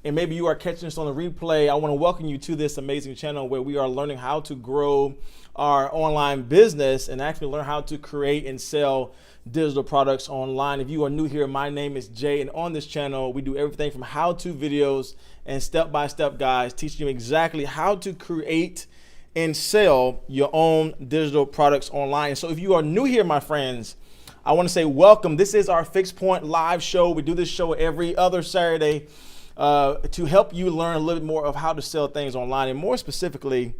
and maybe you are catching this on the replay, I want to welcome you to this amazing channel where we are learning how to grow our online business and actually learn how to create and sell digital products online. If you are new here, my name is Jay, and on this channel we do everything from how-to videos and step-by-step guides teaching you exactly how to create and sell your own digital products online. So if you are new here, my friends, I want to say welcome. This is our Fixed Point live show. We do this show every other Saturday to help you learn a little bit more of how to sell things online. And more specifically,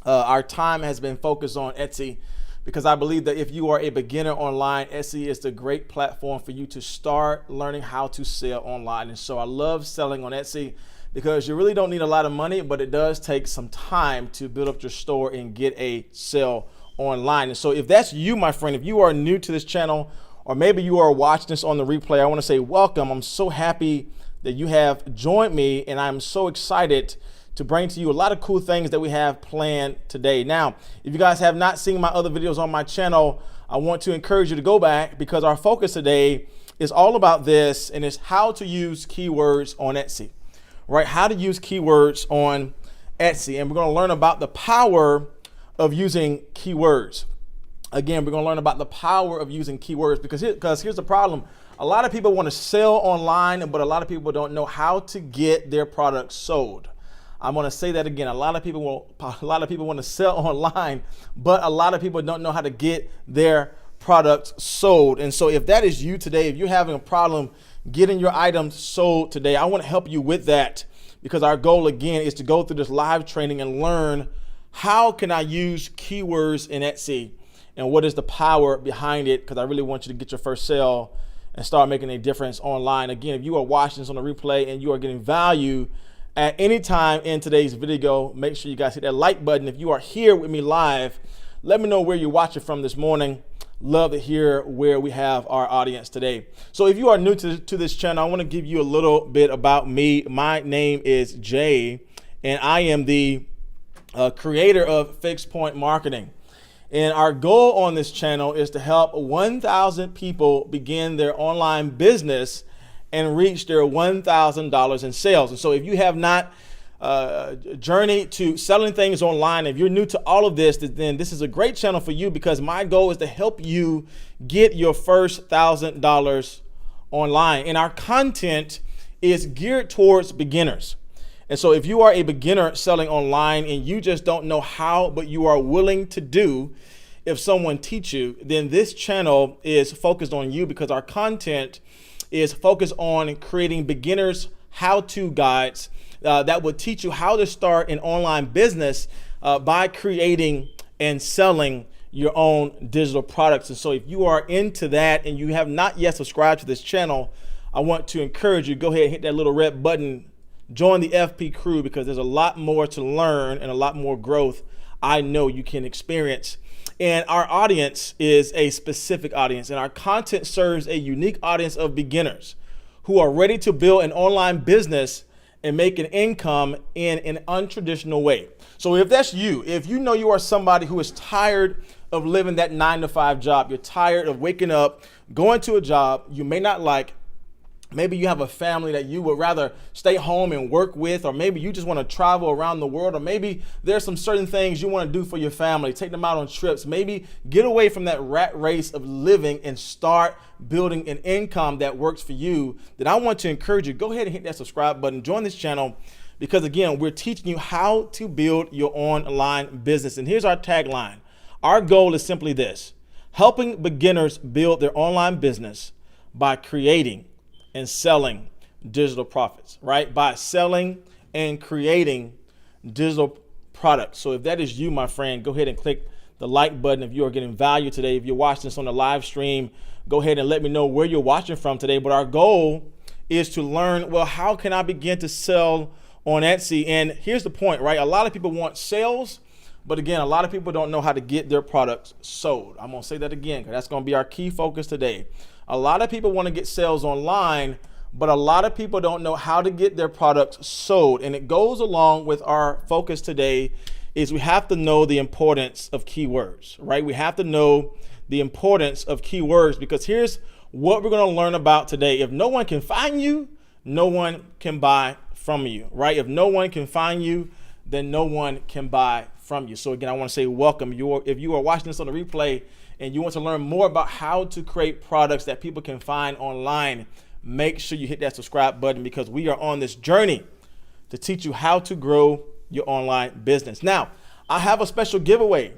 our time has been focused on Etsy, because I believe that if you are a beginner online, Etsy is the great platform for you to start learning how to sell online. And so I love selling on Etsy because you really don't need a lot of money, but it does take some time to build up your store and get a sale online. And so if that's you, my friend, if you are new to this channel, or maybe you are watching this on the replay, I want to say welcome. I'm so happy that you have joined me, and I'm so excited to bring to you a lot of cool things that we have planned today. Now, if you guys have not seen my other videos on my channel, I want to encourage you to go back, because our focus today is all about this, and it's how to use keywords on Etsy, right? How to use keywords on Etsy. And we're going to learn about the power of using keywords. Again, we're going to learn about the power of using keywords, because here's the problem. A lot of people want to sell online, but a lot of people don't know how to get their products sold. I'm going to say that again. A lot of people want to sell online, but a lot of people don't know how to get their products sold. And so if that is you today, if you're having a problem getting your items sold today, I want to help you with that, because our goal again is to go through this live training and learn how can I use keywords in Etsy and what is the power behind it, because I really want you to get your first sale and start making a difference online. Again, if you are watching this on the replay and you are getting value at any time in today's video, make sure you guys hit that like button. If you are here with me live, let me know where you're watching from this morning. Love to hear where we have our audience today. So if you are new to this channel, I want to give you a little bit about me. My name is Jay, and I am the creator of Fixed Point Marketing. And our goal on this channel is to help 1,000 people begin their online business and reach their $1,000 in sales. And so if you have not journeyed to selling things online, if you're new to all of this, then this is a great channel for you, because my goal is to help you get your first $1,000 online. And our content is geared towards beginners. And so if you are a beginner selling online and you just don't know how, but you are willing to do if someone teach you, then this channel is focused on you, because our content is focused on creating beginners how-to guides that will teach you how to start an online business by creating and selling your own digital products. And so if you are into that and you have not yet subscribed to this channel, I want to encourage you, go ahead and hit that little red button, join the FP crew, because there's a lot more to learn and a lot more growth I know you can experience. And our audience is a specific audience, and our content serves a unique audience of beginners who are ready to build an online business and make an income in an untraditional way. So if that's you, if you know you are somebody who is tired of living that 9-to-5 job, you're tired of waking up, going to a job you may not like, maybe you have a family that you would rather stay home and work with, or maybe you just want to travel around the world, or maybe there's some certain things you want to do for your family, take them out on trips, maybe get away from that rat race of living and start building an income that works for you, then I want to encourage you, go ahead and hit that subscribe button, join this channel, because again, we're teaching you how to build your online business. And here's our tagline. Our goal is simply this: helping beginners build their online business by creating and selling digital profits, right? By selling and creating digital products. So if that is you, my friend, go ahead and click the like button if you are getting value today. If you're watching this on the live stream, go ahead and let me know where you're watching from today. But our goal is to learn, well, how can I begin to sell on Etsy? And here's the point, right? A lot of people want sales, but again, a lot of people don't know how to get their products sold. I'm gonna say that again, because that's gonna be our key focus today. A lot of people want to get sales online, but a lot of people don't know how to get their products sold. And it goes along with our focus today is we have to know the importance of keywords, right? We have to know the importance of keywords, because here's what we're going to learn about today. If no one can find you, no one can buy from you, right? If no one can find you, then no one can buy from you. So again, I want to say welcome. If you are watching this on the replay and you want to learn more about how to create products that people can find online, make sure you hit that subscribe button, because we are on this journey to teach you how to grow your online business. Now, I have a special giveaway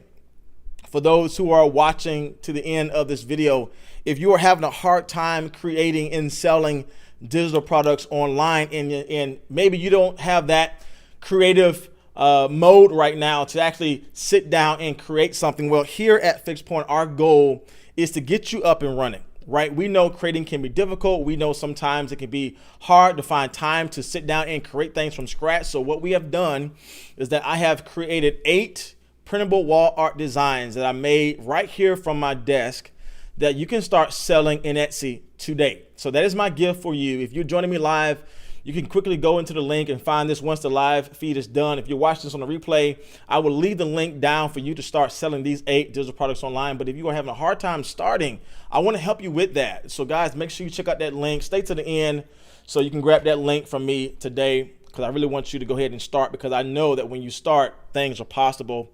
for those who are watching to the end of this video. If you are having a hard time creating and selling digital products online, and maybe you don't have that creative mode right now to actually sit down and create something, well, here at Fixed Point, our goal is to get you up and running, right? We know creating can be difficult. We know sometimes it can be hard to find time to sit down and create things from scratch. So what we have done is that I have created 8 printable wall art designs that I made right here from my desk that you can start selling in Etsy today. So that is my gift for you. If you're joining me live, you can quickly go into the link and find this once the live feed is done. If you're watching this on the replay, I will leave the link down for you to start selling these 8 digital products online. But if you are having a hard time starting, I want to help you with that. So guys, make sure you check out that link. Stay to the end so you can grab that link from me today, because I really want you to go ahead and start, because I know that when you start, things are possible.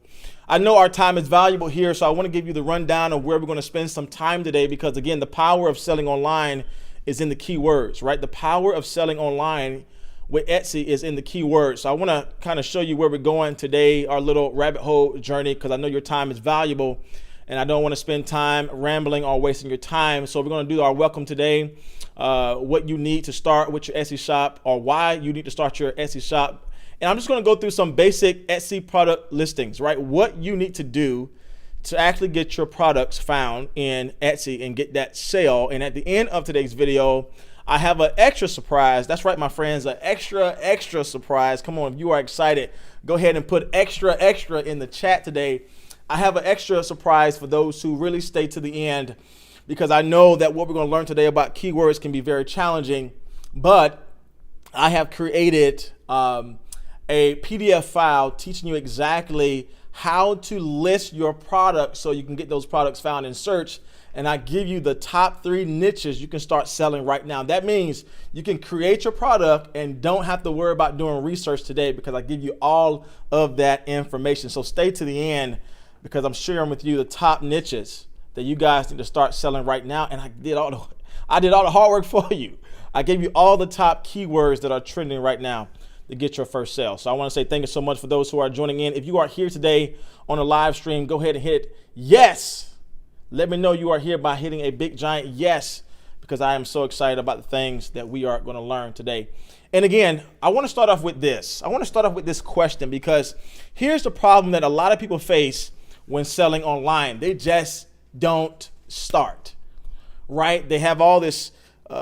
I know our time is valuable here, so I want to give you the rundown of where we're going to spend some time today, because again, the power of selling online is in the keywords, right? The power of selling online with Etsy is in the keywords. So I want to kind of show you where we're going today, our little rabbit hole journey, because I know your time is valuable and I don't want to spend time rambling or wasting your time. So we're going to do our welcome today, what you need to start with your Etsy shop, or why you need to start your Etsy shop. And I'm just going to go through some basic Etsy product listings, right? What you need to do to actually get your products found in Etsy and get that sale. And at the end of today's video, I have an extra surprise. That's right, my friends, an extra surprise. Come on, if you are excited, go ahead and put extra in the chat today. I have an extra surprise for those who really stay to the end, because I know that what we're going to learn today about keywords can be very challenging, but I have created a PDF file teaching you exactly how to list your product so you can get those products found in search. And I give you the top 3 niches you can start selling right now. That means you can create your product and don't have to worry about doing research today, because I give you all of that information. So stay to the end, because I'm sharing with you the top niches that you guys need to start selling right now. And I did all the hard work for you. I gave you all the top keywords that are trending right now to get your first sale. So I want to say thank you so much for those who are joining in. If you are here today on a live stream, go ahead and hit yes. Let me know you are here by hitting a big giant yes, because I am so excited about the things that we are going to learn today. And again, I want to start off with this. I want to start off with this question, because here's the problem that a lot of people face when selling online. They just don't start, right? They have all this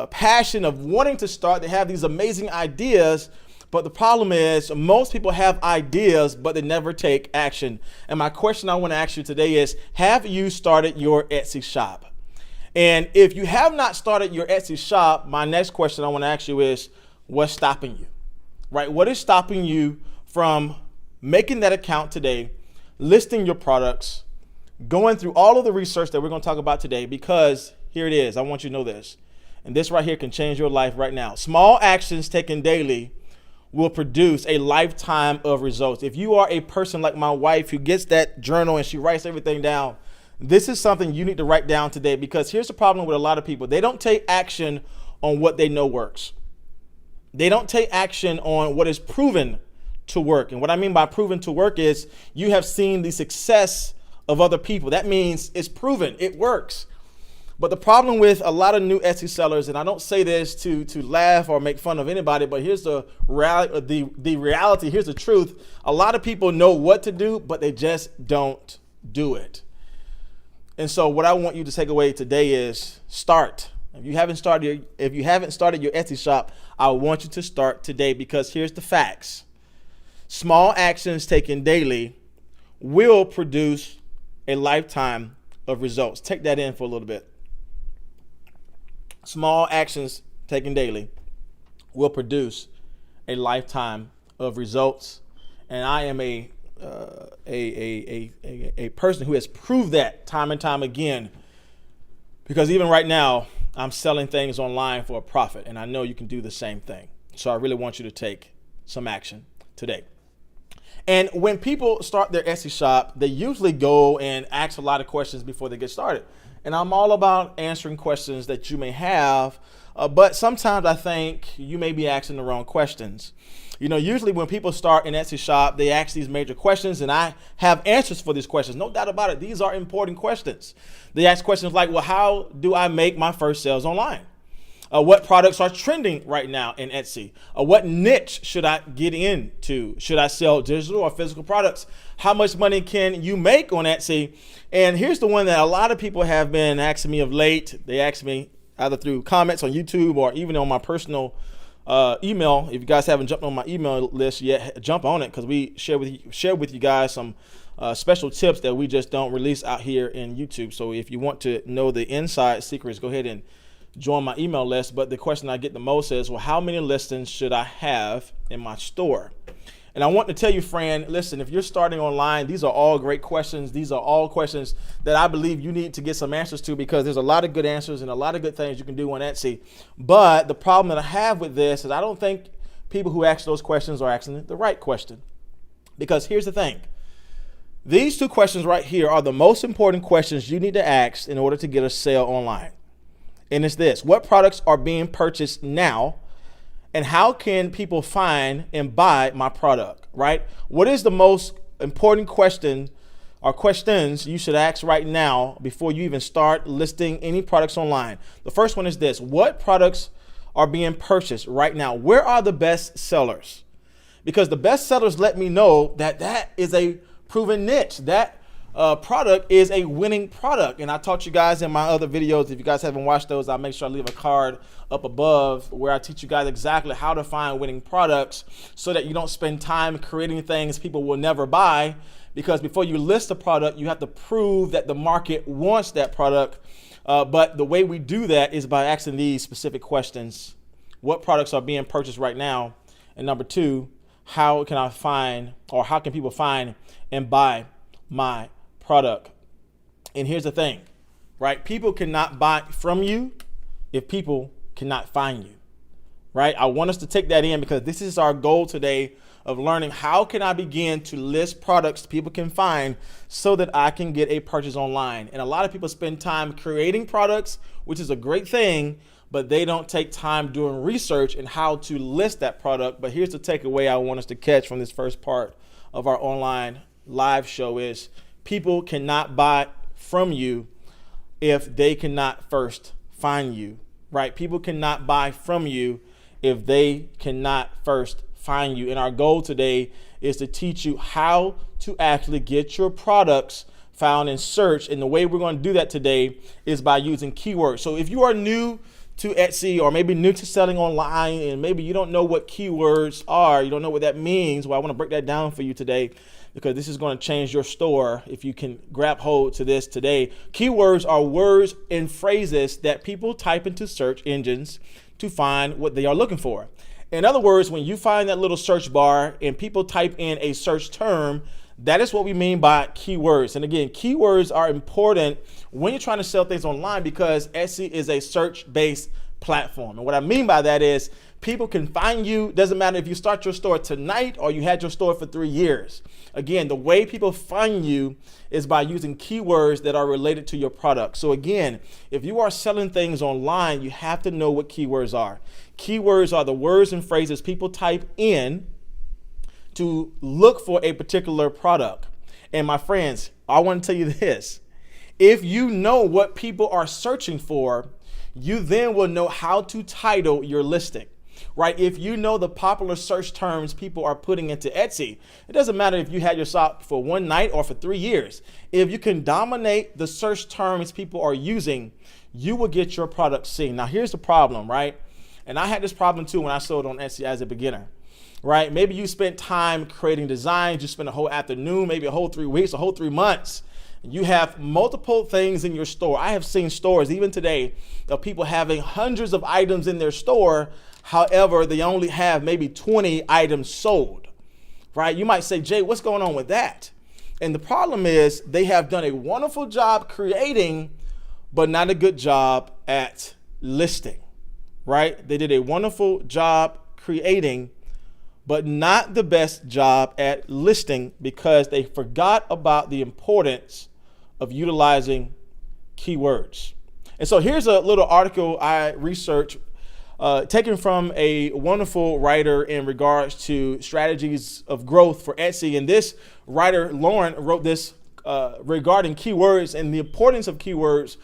passion of wanting to start. They have these amazing ideas, but the problem is most people have ideas, but they never take action. And my question I want to ask you today is, have you started your Etsy shop? And if you have not started your Etsy shop, my next question I want to ask you is, what's stopping you, right? What is stopping you from making that account today, listing your products, going through all of the research that we're going to talk about today? Because here it is. I want you to know this. And this right here can change your life right now. Small actions taken daily will produce a lifetime of results. If you are a person like my wife who gets that journal and she writes everything down, this is something you need to write down today, because here's the problem with a lot of people. They don't take action on what they know works. They don't take action on what is proven to work. And what I mean by proven to work is you have seen the success of other people. That means it's proven, it works. But the problem with a lot of new Etsy sellers, and I don't say this to laugh or make fun of anybody, but here's the reality, here's the truth. A lot of people know what to do, but they just don't do it. And so what I want you to take away today is start. If you haven't started your Etsy shop, I want you to start today, because here's the facts. Small actions taken daily will produce a lifetime of results. Take that in for a little bit. Small actions taken daily will produce a lifetime of results. And I am a person who has proved that time and time again, because even right now I'm selling things online for a profit, and I know you can do the same thing. So I really want you to take some action today. And when people start their Etsy shop, they usually go and ask a lot of questions before they get started. And I'm all about answering questions that you may have, but sometimes I think you may be asking the wrong questions. Usually when people start an Etsy shop, they ask these major questions, and I have answers for these questions. No doubt about it. These are important questions. They ask questions like, well, how do I make my first sales online? What products are trending right now in Etsy? What niche should I get into? Should I sell digital or physical products? How much money can you make on Etsy? And here's the one that a lot of people have been asking me of late. They ask me either through comments on YouTube or even on my personal email. If you guys haven't jumped on my email list yet, jump on it, because we share with you guys some special tips that we just don't release out here in YouTube. So if you want to know the inside secrets, go ahead and join my email list. But the question I get the most is, well, how many listings should I have in my store? And I want to tell you, friend, listen, if you're starting online, these are all great questions. These are all questions that I believe you need to get some answers to, because there's a lot of good answers and a lot of good things you can do on Etsy. But the problem that I have with this is I don't think people who ask those questions are asking the right question. Because here's the thing. These two questions right here are the most important questions you need to ask in order to get a sale online. And it's this: what products are being purchased now, and how can people find and buy my product, right? What is the most important question or questions you should ask right now before you even start listing any products online? The first one is this: what products are being purchased right now? Where are the best sellers? Because the best sellers let me know that is a proven niche. That product is a winning product. And I taught you guys in my other videos. If you guys haven't watched those, I'll make sure I leave a card up above where I teach you guys exactly how to find winning products so that you don't spend time creating things people will never buy. Because before you list a product, you have to prove that the market wants that product. But the way we do that is by asking these specific questions: what products are being purchased right now? And number two, how can people find and buy my product? And here's the thing, right? People cannot buy from you if people cannot find you, right? I want us to take that in, because this is our goal today of learning how can I begin to list products people can find so that I can get a purchase online. And a lot of people spend time creating products, which is a great thing, but they don't take time doing research and how to list that product. But here's the takeaway I want us to catch from this first part of our online live show is: people cannot buy from you if they cannot first find you, right? People cannot buy from you if they cannot first find you. And our goal today is to teach you how to actually get your products found in search. And the way we're going to do that today is by using keywords. So if you are new to Etsy, or maybe new to selling online, and maybe you don't know what keywords are, you don't know what that means, well, I want to break that down for you today, because this is going to change your store if you can grab hold to this today. Keywords are words and phrases that people type into search engines to find what they are looking for. In other words, when you find that little search bar and people type in a search term, that is what we mean by keywords. And again, keywords are important when you're trying to sell things online, because Etsy is a search-based platform. And what I mean by that is people can find you. Doesn't matter if you start your store tonight or you had your store for 3 years. Again, the way people find you is by using keywords that are related to your product. So again, if you are selling things online, you have to know what keywords are. Keywords are the words and phrases people type in to look for a particular product. And my friends, I want to tell you this: if you know what people are searching for, you then will know how to title your listing, right? If you know the popular search terms people are putting into Etsy, it doesn't matter if you had your shop for one night or for 3 years. If you can dominate the search terms people are using, you will get your product seen. Now, here's the problem, right? And I had this problem too when I sold on Etsy as a beginner. Right? Maybe you spent time creating designs, you spent a whole afternoon, maybe a whole 3 weeks, a whole 3 months. You have multiple things in your store. I have seen stores, even today, of people having hundreds of items in their store. However, they only have maybe 20 items sold, right? You might say, Jay, what's going on with that? And the problem is they have done a wonderful job creating, but not a good job at listing, right? They did a wonderful job creating, but not the best job at listing because they forgot about the importance of utilizing keywords. And so here's a little article I researched taken from a wonderful writer in regards to strategies of growth for Etsy. And this writer, Lauren, wrote this regarding keywords and the importance of keywords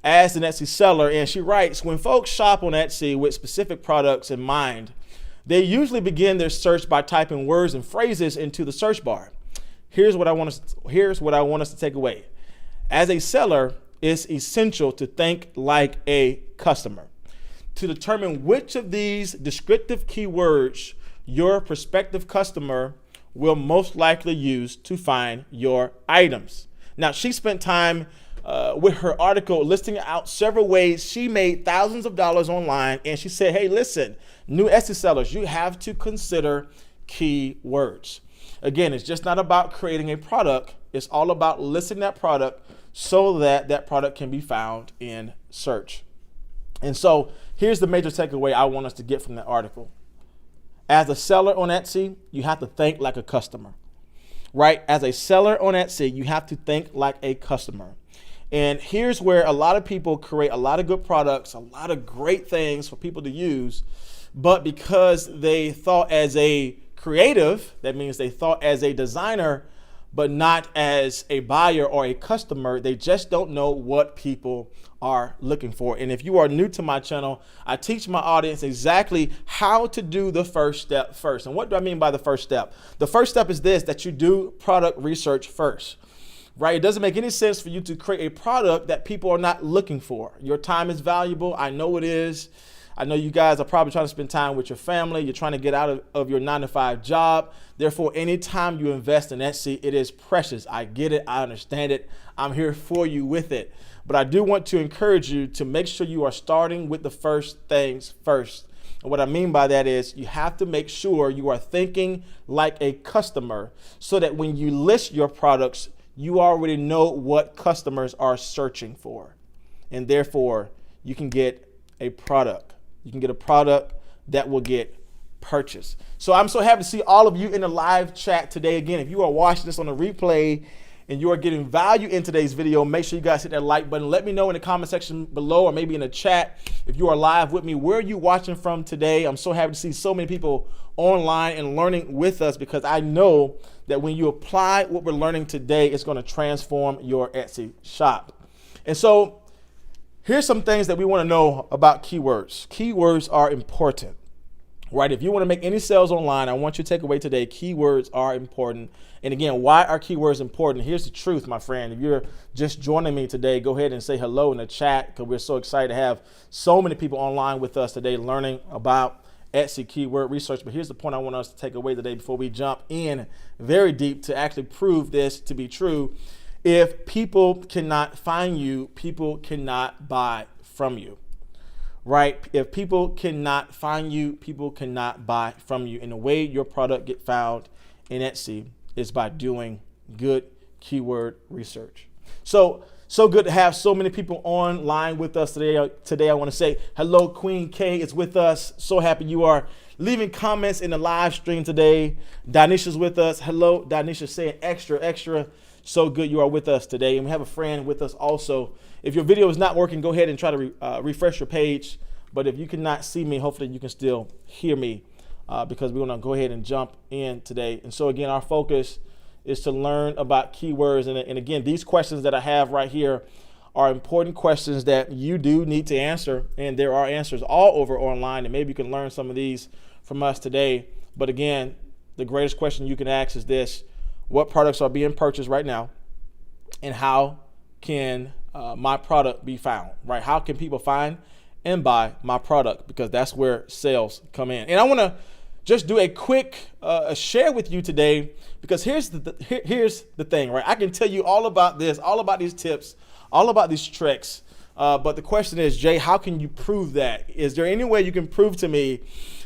as an Etsy seller. And she writes, when folks shop on Etsy with specific products in mind, they usually begin their search by typing words and phrases into the search bar. Here's what I want us to take away. As a seller, it's essential to think like a customer. To determine which of these descriptive keywords your prospective customer will most likely use to find your items. Now, she spent time with her article listing out several ways she made thousands of dollars online. And she said, hey, listen, new Etsy sellers, you have to consider keywords. Again, it's just not about creating a product. It's all about listing that product so that that product can be found in search. And so here's the major takeaway I want us to get from that article. As a seller on Etsy, you have to think like a customer, right? As a seller on Etsy, you have to think like a customer. And here's where a lot of people create a lot of good products, a lot of great things for people to use. But because they thought as a creative, that means they thought as a designer, but not as a buyer or a customer, they just don't know what people are looking for. And if you are new to my channel, I teach my audience exactly how to do the first step first. And what do I mean by the first step? The first step is this, that you do product research first. Right? It doesn't make any sense for you to create a product that people are not looking for. Your time is valuable. I know it is. I know you guys are probably trying to spend time with your family. You're trying to get out of your 9-to-5 job. Therefore, anytime you invest in Etsy, it is precious. I get it. I understand it. I'm here for you with it. But I do want to encourage you to make sure you are starting with the first things first. And what I mean by that is you have to make sure you are thinking like a customer so that when you list your products, you already know what customers are searching for. And therefore, you can get a product. You can get a product that will get purchased. So I'm so happy to see all of you in the live chat today. Again, if you are watching this on a replay and you are getting value in today's video, make sure you guys hit that like button. Let me know in the comment section below or maybe in the chat if you are live with me, where are you watching from today? I'm so happy to see so many people online and learning with us because I know that when you apply what we're learning today, it's going to transform your Etsy shop. And so here's some things that we want to know about keywords. Keywords are important, right? If you want to make any sales online, I want you to take away today, keywords are important. And again, why are keywords important? Here's the truth, my friend. If you're just joining me today, go ahead and say hello in the chat because we're so excited to have so many people online with us today learning about Etsy keyword research. But here's the point I want us to take away today before we jump in very deep to actually prove this to be true. If people cannot find you, people cannot buy from you, right? If people cannot find you, people cannot buy from you. And the way your product get found in Etsy is by doing good keyword research. So good to have so many people online with us today. Today, I want to say hello, Queen K is with us. So happy you are leaving comments in the live stream today. Danisha's with us. Hello, Danisha saying extra. So good you are with us today. And we have a friend with us also. If your video is not working, go ahead and try to refresh your page. But if you cannot see me, hopefully you can still hear me because we're going to go ahead and jump in today. And so again, our focus is to learn about keywords. And again, these questions that I have right here are important questions that you do need to answer. And there are answers all over online. And maybe you can learn some of these from us today. But again, the greatest question you can ask is this: what products are being purchased right now? And how can my product be found, right? How can people find and buy my product? Because that's where sales come in. And I want to just do a quick share with you today, because here's the thing, right? I can tell you all about this, all about these tips, all about these tricks. But the question is, Jay, how can you prove that? Is there any way you can prove to me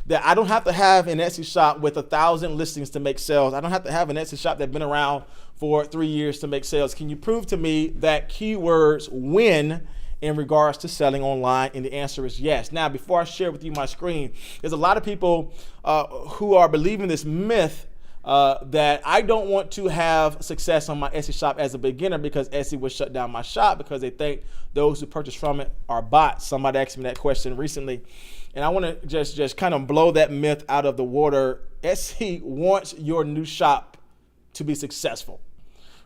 that I don't have to have an Etsy shop with 1,000 listings to make sales? I don't have to have an Etsy shop that's been around for 3 years to make sales. Can you prove to me that keywords win in regards to selling online? And the answer is yes. Now, before I share with you my screen, there's a lot of people who are believing this myth that I don't want to have success on my Etsy shop as a beginner because Etsy will shut down my shop because they think those who purchase from it are bots. Somebody asked me that question recently, and I want to just kind of blow that myth out of the water. Etsy wants your new shop to be successful,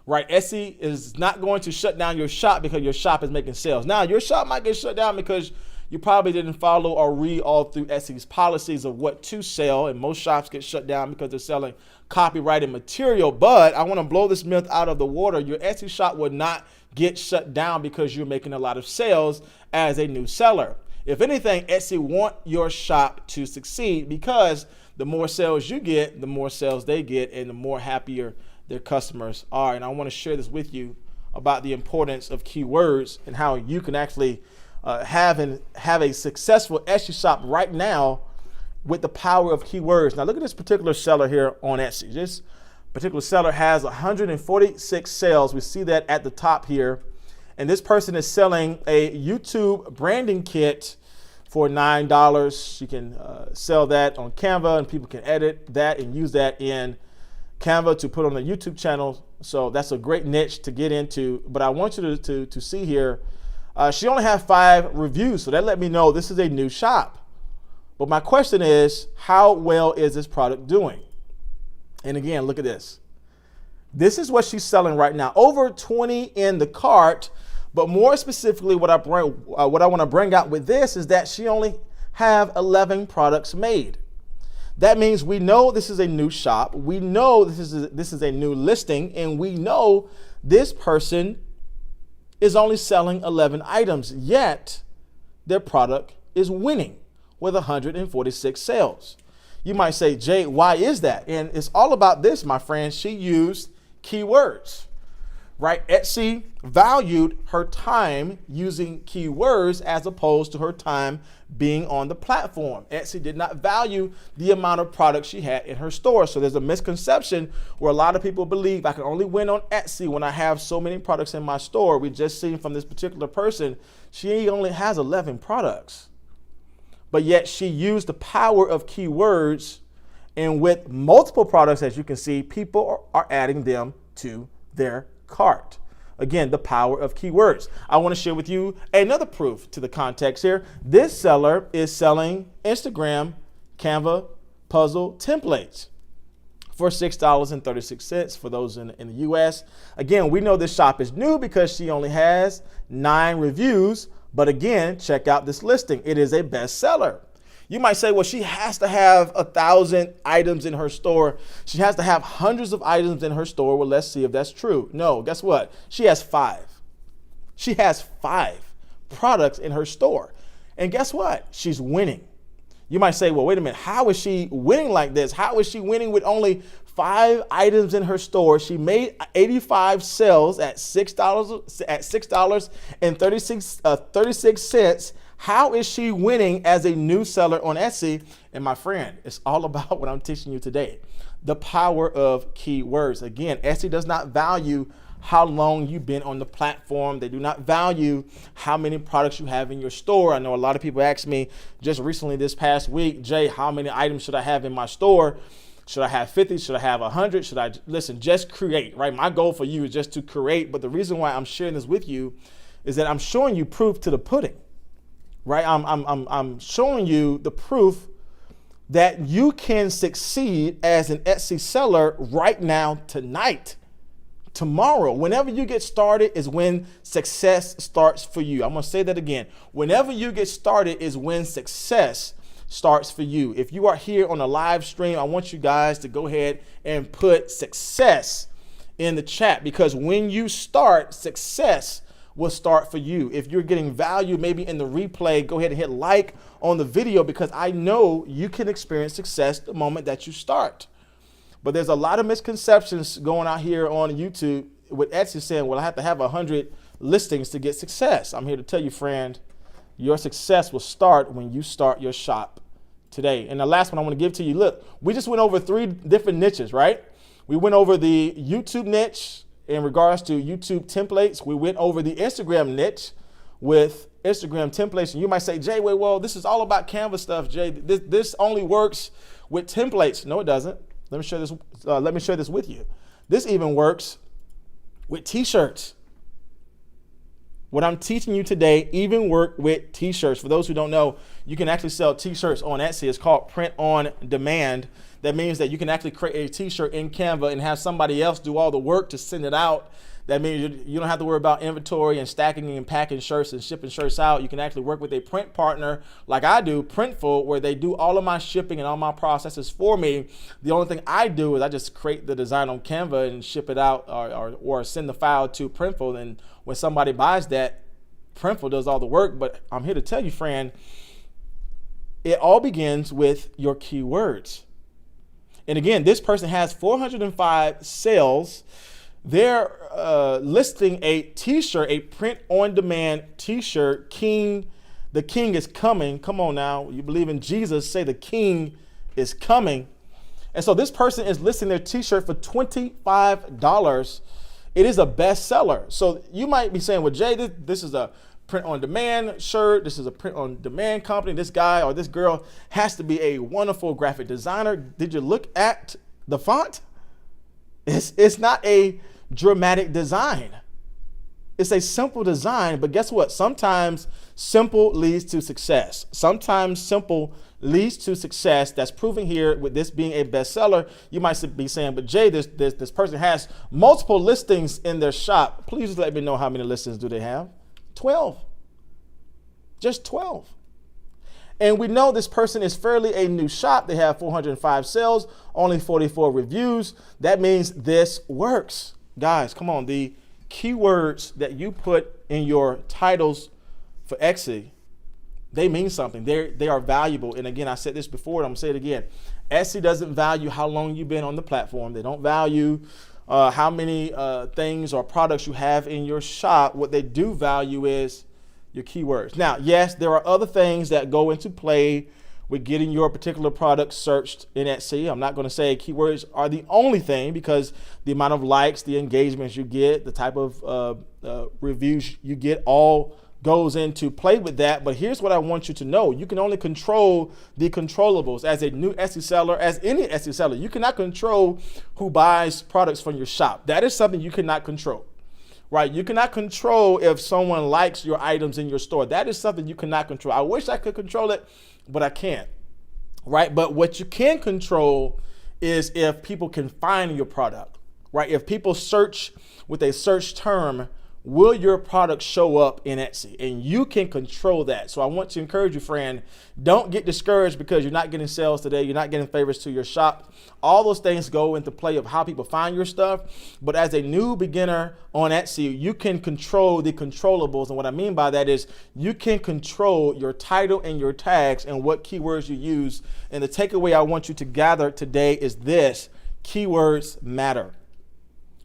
right? Etsy is not going to shut down your shop because your shop is making sales. Now, your shop might get shut down because you probably didn't follow or read all through Etsy's policies of what to sell, and most shops get shut down because they're selling copyrighted material. But I want to blow this myth out of the water. Your Etsy shop will not get shut down because you're making a lot of sales as a new seller. If anything, Etsy want your shop to succeed because the more sales you get, the more sales they get, and the more happier their customers are. And I want to share this with you about the importance of keywords and how you can actually have a successful Etsy shop right now with the power of keywords. Now look at this particular seller here on Etsy. This particular seller has 146 sales. We see that at the top here. And this person is selling a YouTube branding kit for $9. You can sell that on Canva, and people can edit that and use that in Canva to put on a YouTube channel. So that's a great niche to get into. But I want you to see here, she only had 5 reviews. So that let me know this is a new shop. But my question is, how well is this product doing? And again, look at this. This is what she's selling right now. Over 20 in the cart. But more specifically, what I want to bring out with this is that she only have 11 products made. That means we know this is a new shop. We know this is a new listing, and we know this person is only selling 11 items, yet their product is winning with 146 sales. You might say, Jay, why is that? And it's all about this, my friend. She used keywords. Right? Etsy valued her time using keywords as opposed to her time being on the platform. Etsy did not value the amount of products she had in her store. So there's a misconception where a lot of people believe I can only win on Etsy when I have so many products in my store. We just seen from this particular person, she only has 11 products. But yet she used the power of keywords, and with multiple products, as you can see, people are adding them to their cart. Again, the power of keywords. I want to share with you another proof to the context here. This seller is selling Instagram Canva puzzle templates for $6.36 for those in the US. Again, we know this shop is new because she only has 9 reviews. But again, check out this listing. It is a bestseller. You might say, well, she has to have 1,000 items in her store. She has to have hundreds of items in her store. Well, let's see if that's true. No, guess what? She has 5. She has 5 products in her store. And guess what? She's winning. You might say, well, wait a minute. How is she winning like this? How is she winning with only 5 items in her store? She made 85 sales at $6.36. How is she winning as a new seller on Etsy? And my friend, it's all about what I'm teaching you today. The power of keywords. Again, Etsy does not value how long you've been on the platform. They do not value how many products you have in your store. I know a lot of people asked me just recently this past week, Jay, how many items should I have in my store? Should I have 50? Should I have 100? Should I, listen, just create, right? My goal for you is just to create. But the reason why I'm sharing this with you is that I'm showing you proof to the pudding. Right? I'm showing you the proof that you can succeed as an Etsy seller right now, tonight, tomorrow. Whenever you get started is when success starts for you. I'm going to say that again. Whenever you get started is when success starts for you. If you are here on a live stream, I want you guys to go ahead and put success in the chat, because when you start, success will start for you. If you're getting value maybe in the replay, go ahead and hit like on the video, because I know you can experience success the moment that you start. But there's a lot of misconceptions going out here on YouTube with Etsy saying, well, I have to have 100 listings to get success. I'm here to tell you, friend, your success will start when you start your shop today. And the last one I want to give to you, look, we just went over 3 different niches, right? We went over the YouTube niche in regards to YouTube templates. We went over the Instagram niche with Instagram templates. And you might say, Jay, wait, well, this is all about Canva stuff, Jay. This only works with templates. No, it doesn't. Let me share this. Let me share this with you. This even works with t-shirts. What I'm teaching you today even work with t-shirts. For those who don't know, you can actually sell t-shirts on Etsy. It's called print on demand. That means that you can actually create a t-shirt in Canva and have somebody else do all the work to send it out. That means you don't have to worry about inventory and stacking and packing shirts and shipping shirts out. You can actually work with a print partner like I do, Printful, where they do all of my shipping and all my processes for me. The only thing I do is I just create the design on Canva and ship it out or send the file to Printful. And when somebody buys that, Printful does all the work. But I'm here to tell you, friend, it all begins with your keywords. And again, this person has 405 sales. They're listing a t-shirt, a print-on-demand t-shirt. The King is coming. Come on now. You believe in Jesus, say the King is coming. And so this person is listing their t-shirt for $25. It is a bestseller. So you might be saying, well, Jay, this is a print-on-demand shirt. This is a print-on-demand company. This guy or this girl has to be a wonderful graphic designer. Did you look at the font? It's not a dramatic design. It's a simple design, but guess what? Sometimes simple leads to success. Sometimes simple leads to success. That's proven here with this being a bestseller. You might be saying, but Jay, this person has multiple listings in their shop. Please let me know how many listings do they have? 12. Just 12. And we know this person is fairly a new shop. They have 405 sales, only 44 reviews. That means this works. Guys, come on. The keywords that you put in your titles for Etsy, they mean something. They are valuable. And again, I said this before, and I'm going to say it again. Etsy doesn't value how long you've been on the platform. They don't value how many things or products you have in your shop. What they do value is your keywords. Now, yes, there are other things that go into play with getting your particular product searched in Etsy. I'm not going to say keywords are the only thing, because the amount of likes, the engagements you get, the type of reviews you get all goes into play with that. But here's what I want you to know. You can only control the controllables. As a new Etsy seller, as any Etsy seller, you cannot control who buys products from your shop. That is something you cannot control. Right? You cannot control if someone likes your items in your store. That is something you cannot control. I wish I could control it, but I can't. Right? But what you can control is if people can find your product. Right? If people search with a search term, will your product show up in Etsy? And you can control that. So I want to encourage you, friend, don't get discouraged because you're not getting sales today. You're not getting favors to your shop. All those things go into play of how people find your stuff. But as a new beginner on Etsy, you can control the controllables. And what I mean by that is you can control your title and your tags and what keywords you use. And the takeaway I want you to gather today is this: keywords matter.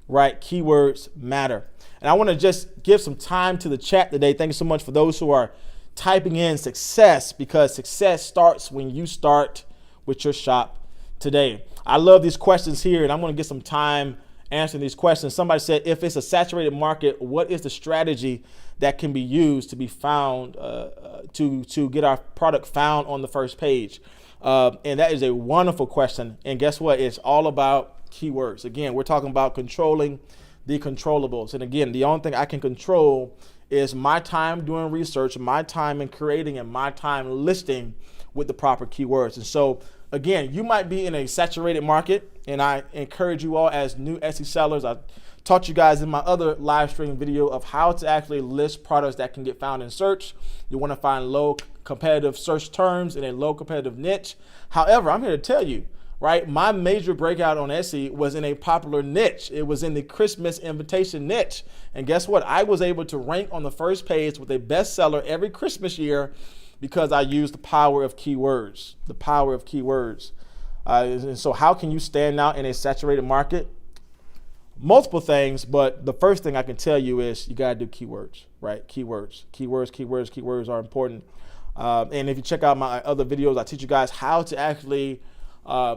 Right? Keywords matter. And I want to just give some time to the chat today. Thank you so much for those who are typing in success, because success starts when you start with your shop today. I love these questions here, and I'm going to get some time answering these questions. Somebody said, if it's a saturated market, what is the strategy that can be used to be found, to get our product found on the first page? And that is a wonderful question. And guess what? It's all about keywords. Again, we're talking about controlling the controllables. And again, the only thing I can control is my time doing research, my time in creating, and my time listing with the proper keywords. And so again, you might be in a saturated market, and I encourage you all as new Etsy sellers. I taught you guys in my other live stream video of how to actually list products that can get found in search. You want to find low competitive search terms in a low competitive niche. However, I'm here to tell you, right, my major breakout on Etsy was in a popular niche. It was in the Christmas invitation niche. And guess what? I was able to rank on the first page with a bestseller every Christmas year because I used the power of keywords. The power of keywords. And so how can you stand out in a saturated market? Multiple things, but the first thing I can tell you is you got to do keywords, right? Keywords are important. And if you check out my other videos, I teach you guys how to actually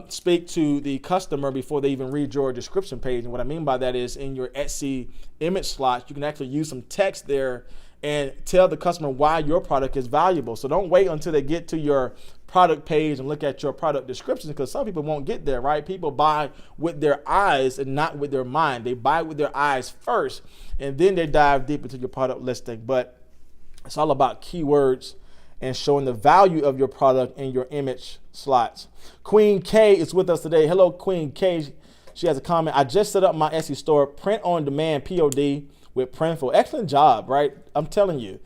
speak to the customer before they even read your description page. And what I mean by that is in your Etsy image slot, you can actually use some text there and tell the customer why your product is valuable. So don't wait until they get to your product page and look at your product description, because some people won't get there, right? People buy with their eyes and not with their mind. They buy with their eyes first, and then they dive deep into your product listing. But it's all about keywords and showing the value of your product in your image slots. Queen K is with us today. Hello, Queen K. She has a comment. I just set up my Etsy store, print on demand, POD, with Printful. Excellent job, right? I'm telling you,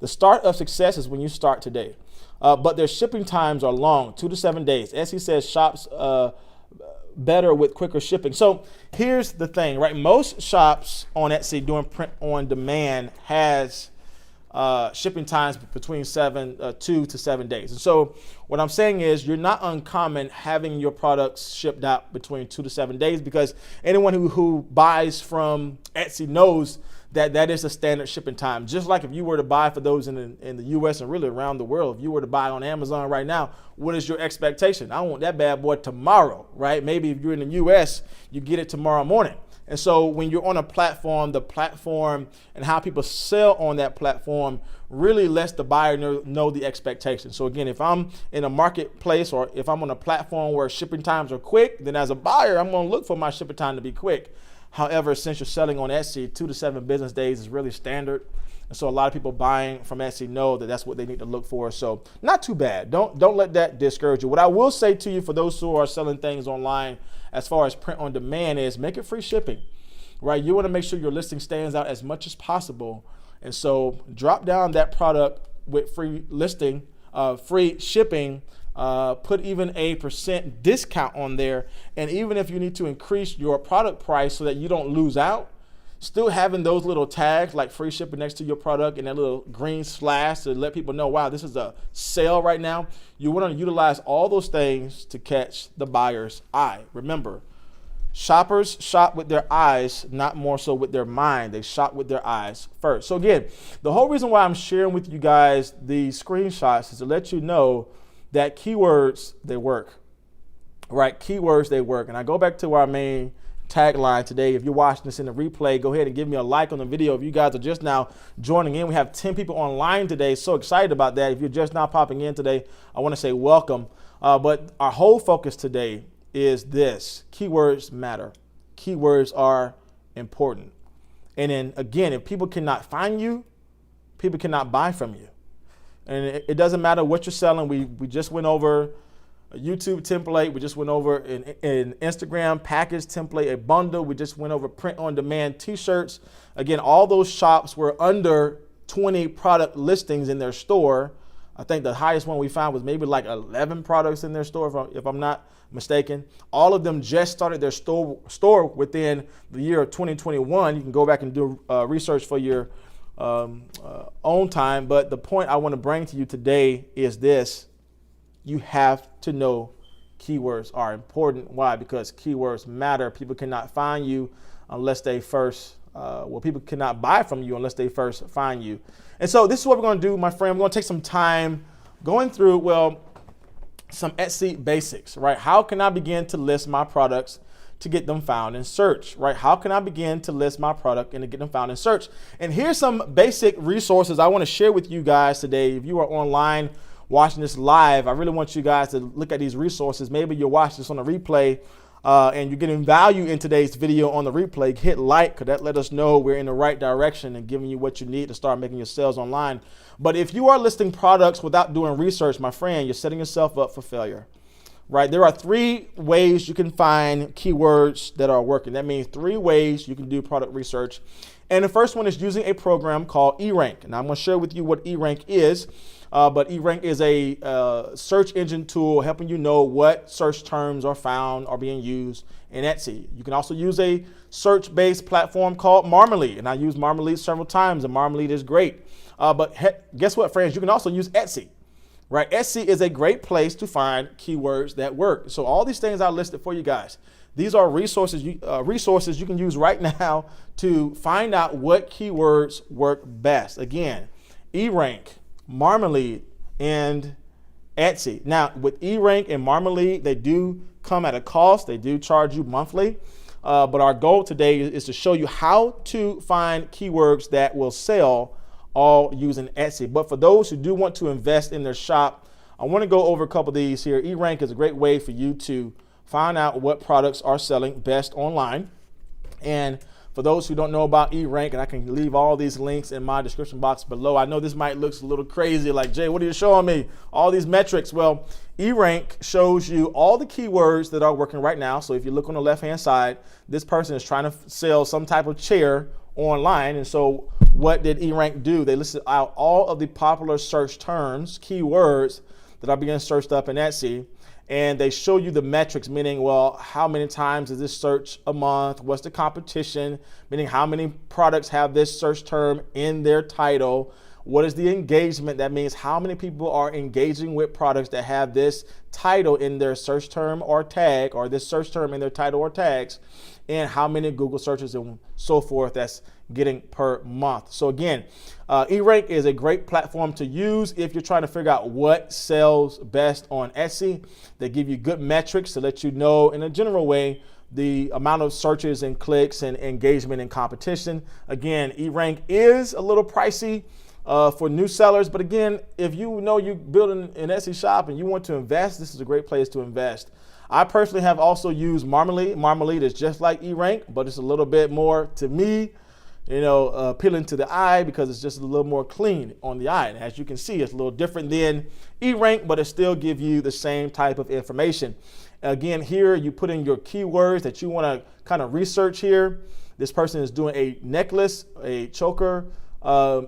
the start of success is when you start today. But their shipping times are long, 2 to 7 days. Etsy says shops better with quicker shipping. So here's the thing, right? Most shops on Etsy doing print on demand has shipping times between 2 to 7 days. And so what I'm saying is you're not uncommon having your products shipped out between 2 to 7 days, because anyone who buys from Etsy knows that is a standard shipping time. Just like if you were to buy, for those in the US and really around the world, if you were to buy on Amazon right now, what is your expectation? I want that bad boy tomorrow, right? Maybe if you're in the US, you get it tomorrow morning. And so when you're on a platform, the platform and how people sell on that platform really lets the buyer know the expectation. So again, if I'm in a marketplace or if I'm on a platform where shipping times are quick, then as a buyer, I'm going to look for my shipping time to be quick. However, since you're selling on Etsy, 2 to 7 business days is really standard. And so a lot of people buying from Etsy know that that's what they need to look for. So not too bad. Don't let that discourage you. What I will say to you, for those who are selling things online as far as print on demand, is make it free shipping, right? You want to make sure your listing stands out as much as possible. And so drop down that product with free listing, free shipping, put even a % discount on there. And even if you need to increase your product price so that you don't lose out, still having those little tags like free shipping next to your product and that little green slash to let people know, wow, this is a sale right now. You want to utilize all those things to catch the buyer's eye. Remember, shoppers shop with their eyes, not more so with their mind. They shop with their eyes first. So again, the whole reason why I'm sharing with you guys these screenshots is to let you know that keywords, they work, right? Keywords, they work. And I go back to our main tagline today. If you're watching this in the replay, go ahead and give me a like on the video. If you guys are just now joining in, we have 10 people online today. So excited about that. If you're just now popping in today, I want to say welcome. But our whole focus today is this: keywords matter. Keywords are important. And then again, if people cannot find you, people cannot buy from you. And it doesn't matter what you're selling. We just went over a YouTube template. We just went over an Instagram package template, a bundle. We just went over print on demand t-shirts. Again, all those shops were under 20 product listings in their store. I think the highest one we found was maybe like 11 products in their store, if I'm not mistaken. All of them just started their store within the year of 2021. You can go back and do research for your own time. But the point I want to bring to you today is this: you have to know keywords are important. Why? Because keywords matter. People cannot find you unless they first, people cannot buy from you unless they first find you. And so this is what we're going to do, my friend. We're going to take some time going through, some Etsy basics, right? How can I begin to list my products to get them found in search, right? How can I begin to list my product and to get them found in search? And here's some basic resources I want to share with you guys today. If you are online watching this live, I really want you guys to look at these resources. Maybe you're watching this on a replay and you're getting value in today's video on the replay. Hit like, because that let us know we're in the right direction and giving you what you need to start making your sales online. But if you are listing products without doing research, my friend, you're setting yourself up for failure. Right? There are 3 ways you can find keywords that are working. That means 3 ways you can do product research. And the first one is using a program called eRank. And I'm going to share with you what eRank is. But eRank is a search engine tool helping you know what search terms are found or being used in Etsy. You can also use a search-based platform called Marmalead. And I use Marmalead several times, and Marmalead is great. But guess what, friends? You can also use Etsy. Right? Etsy is a great place to find keywords that work. So all these things I listed for you guys, these are resources you can use right now to find out what keywords work best. Again, eRank, Marmalead, and Etsy. Now, with eRank and Marmalead, they do come at a cost. They do charge you monthly. But our goal today is to show you how to find keywords that will sell all using Etsy. But for those who do want to invest in their shop, I want to go over a couple of these here. eRank is a great way for you to find out what products are selling best online. And for those who don't know about eRank, and I can leave all these links in my description box below. I know this might look a little crazy, like, Jay, what are you showing me? All these metrics. Well, eRank shows you all the keywords that are working right now. So if you look on the left-hand side, this person is trying to sell some type of chair online. And so what did eRank do? They listed out all of the popular search terms, keywords that are being searched up in Etsy. And they show you the metrics, meaning, well, how many times is this search a month? What's the competition? Meaning how many products have this search term in their title? What is the engagement? That means how many people are engaging with products that have this title in their search term or tag, or this search term in their title or tags, and how many Google searches and so forth that's getting per month. So again, eRank is a great platform to use if you're trying to figure out what sells best on Etsy. They give you good metrics to let you know in a general way the amount of searches and clicks and engagement and competition. Again, eRank is a little pricey for new sellers, but again, if you know you're building an Etsy shop and you want to invest, this is a great place to invest. I personally have also used Marmalead. Marmalead is just like eRank, but it's a little bit more, to me, appealing to the eye because it's just a little more clean on the eye. And as you can see, it's a little different than eRank, but it still gives you the same type of information. Again, here you put in your keywords that you want to kind of research here. This person is doing a necklace, a choker,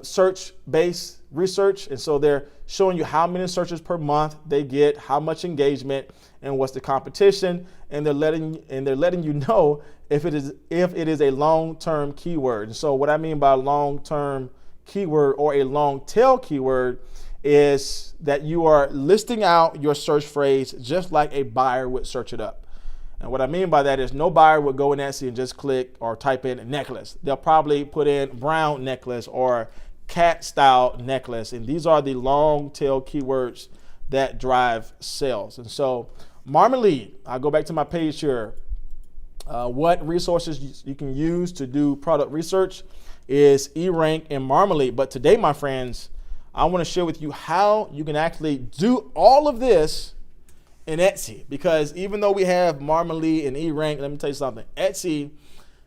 search-based research. And so they're showing you how many searches per month they get, how much engagement, and what's the competition. And they're letting you know if it is a long-term keyword. And so what I mean by long-term keyword or a long tail keyword is that you are listing out your search phrase just like a buyer would search it up. And what I mean by that is no buyer would go in Etsy and just click or type in necklace. They'll probably put in brown necklace or cat style necklace. And these are the long tail keywords that drive sales. And so Marmalead, I'll go back to my page here. What resources you can use to do product research is eRank and Marmalead. But today, my friends, I want to share with you how you can actually do all of this in Etsy. Because even though we have Marmalead and eRank, let me tell you something. Etsy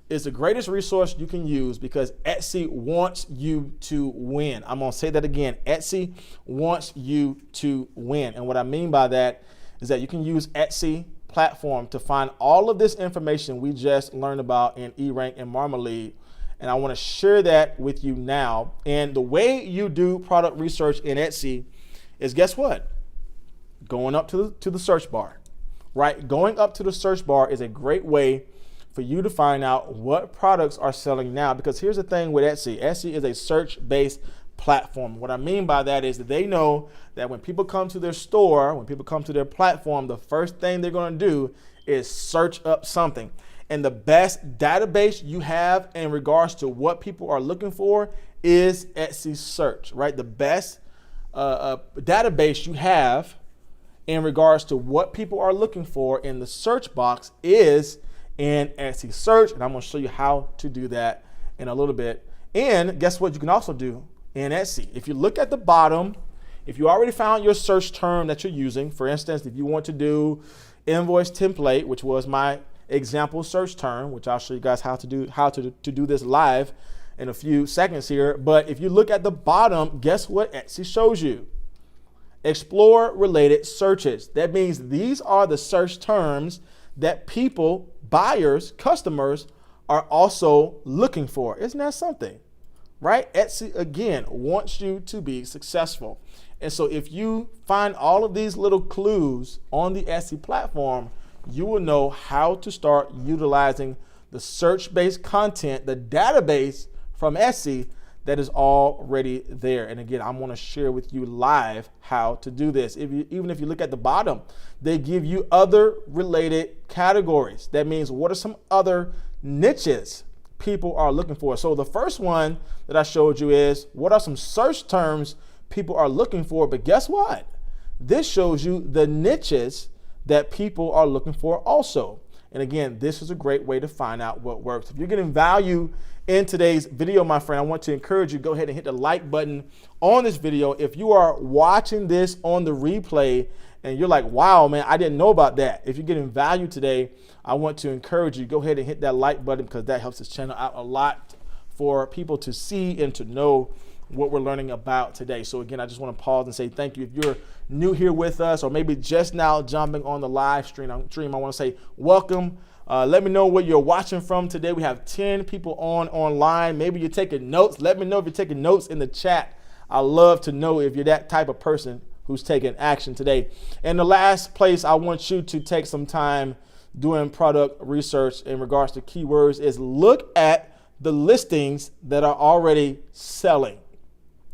is the greatest resource you can use because Etsy wants you to win. I'm going to say that again. Etsy wants you to win. And what I mean by that is that you can use Etsy platform to find all of this information we just learned about in eRank and Marmalead. And I want to share that with you now. And the way you do product research in Etsy is, guess what? Going up to the search bar, right? Going up to the search bar is a great way for you to find out what products are selling now. Because here's the thing with Etsy. Etsy is a search-based platform. What I mean by that is that they know that when people come to their store, when people come to their platform, the first thing they're going to do is search up something. And the best database you have in regards to what people are looking for is Etsy search, right? The best database you have in regards to what people are looking for in the search box is in Etsy search. And I'm going to show you how to do that in a little bit. And guess what you can also do in Etsy? If you look at the bottom, if you already found your search term that you're using, for instance, if you want to do invoice template, which was my example search term, which I'll show you guys how to do this live in a few seconds here. But if you look at the bottom, guess what Etsy shows you? Explore related searches. That means these are the search terms that people, buyers, customers are also looking for. Isn't that something? Right? Etsy, again, wants you to be successful. And so if you find all of these little clues on the Etsy platform, you will know how to start utilizing the search-based content, the database from Etsy that is already there. And again, I'm going to share with you live how to do this. Even if you look at the bottom, they give you other related categories. That means what are some other niches people are looking for? So the first one that I showed you is what are some search terms people are looking for? But guess what? This shows you the niches that people are looking for also. And again, this is a great way to find out what works. If you're getting value in today's video, my friend, I want to encourage you, go ahead and hit the like button on this video. If you are watching this on the replay and you're like, wow, man, I didn't know about that. If you're getting value today, I want to encourage you, go ahead and hit that like button, because that helps this channel out a lot for people to see and to know what we're learning about today. So again, I just want to pause and say thank you. If you're new here with us, or maybe just now jumping on the live stream, I want to say welcome. Let me know where you're watching from today. We have 10 people online. Maybe you're taking notes. Let me know if you're taking notes in the chat. I love to know if you're that type of person who's taking action today. And the last place I want you to take some time doing product research in regards to keywords is look at the listings that are already selling.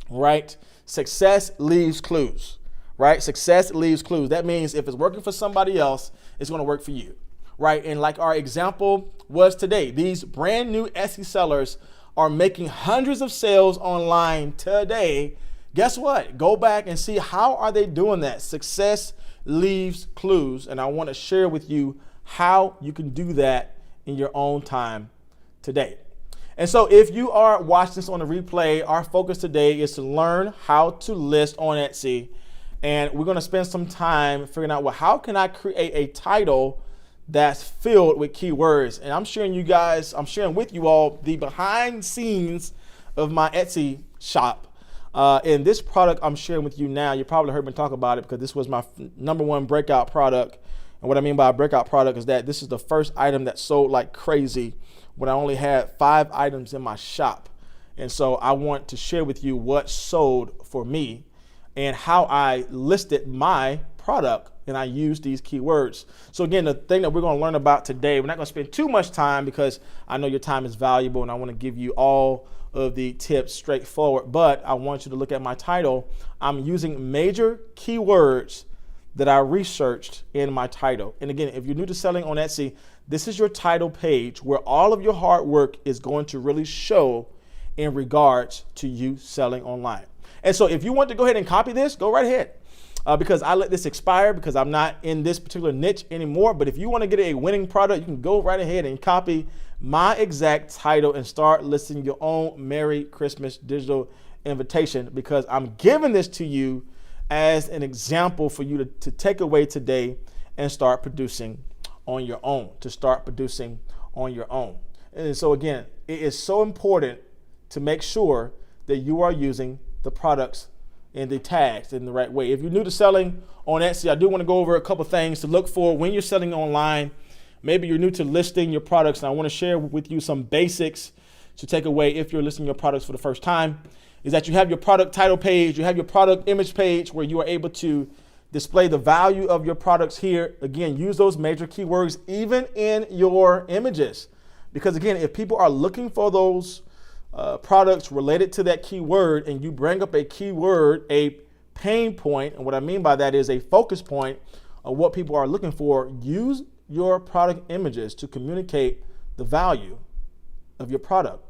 Right? Success leaves clues, right? Success leaves clues. That means if it's working for somebody else, it's going to work for you, right? And like our example was today, these brand new Etsy sellers are making hundreds of sales online today. Guess what? Go back and see, how are they doing that? Success leaves clues. And I want to share with you how you can do that in your own time today. And so if you are watching this on the replay, our focus today is to learn how to list on Etsy. And we're going to spend some time figuring out, well, how can I create a title that's filled with keywords? And I'm sharing with you all the behind scenes of my Etsy shop. And this product I'm sharing with you now, you probably heard me talk about it because this was my #1 breakout product. And what I mean by a breakout product is that this is the first item that sold like crazy when I only had 5 items in my shop. And so I want to share with you what sold for me and how I listed my product, and I used these keywords. So again, the thing that we're going to learn about today, we're not going to spend too much time because I know your time is valuable and I want to give you all of the tips straightforward, but I want you to look at my title. I'm using major keywords that I researched in my title. And again, if you're new to selling on Etsy, this is your title page where all of your hard work is going to really show in regards to you selling online. And so if you want to go ahead and copy this, go right ahead. Because I let this expire because I'm not in this particular niche anymore. But if you want to get a winning product, you can go right ahead and copy my exact title and start listing your own Merry Christmas digital invitation, because I'm giving this to you as an example for you to take away today and start producing on your own, And so again, it is so important to make sure that you are using the products and the tags in the right way. If you're new to selling on Etsy, I do want to go over a couple things to look for when you're selling online. Maybe you're new to listing your products, and I want to share with you some basics to take away if you're listing your products for the first time. Is that you have your product title page, you have your product image page where you are able to display the value of your products here. Again, use those major keywords even in your images. Because again, if people are looking for those products related to that keyword, and you bring up a keyword, a pain point, and what I mean by that is a focus point of what people are looking for, use your product images to communicate the value of your product.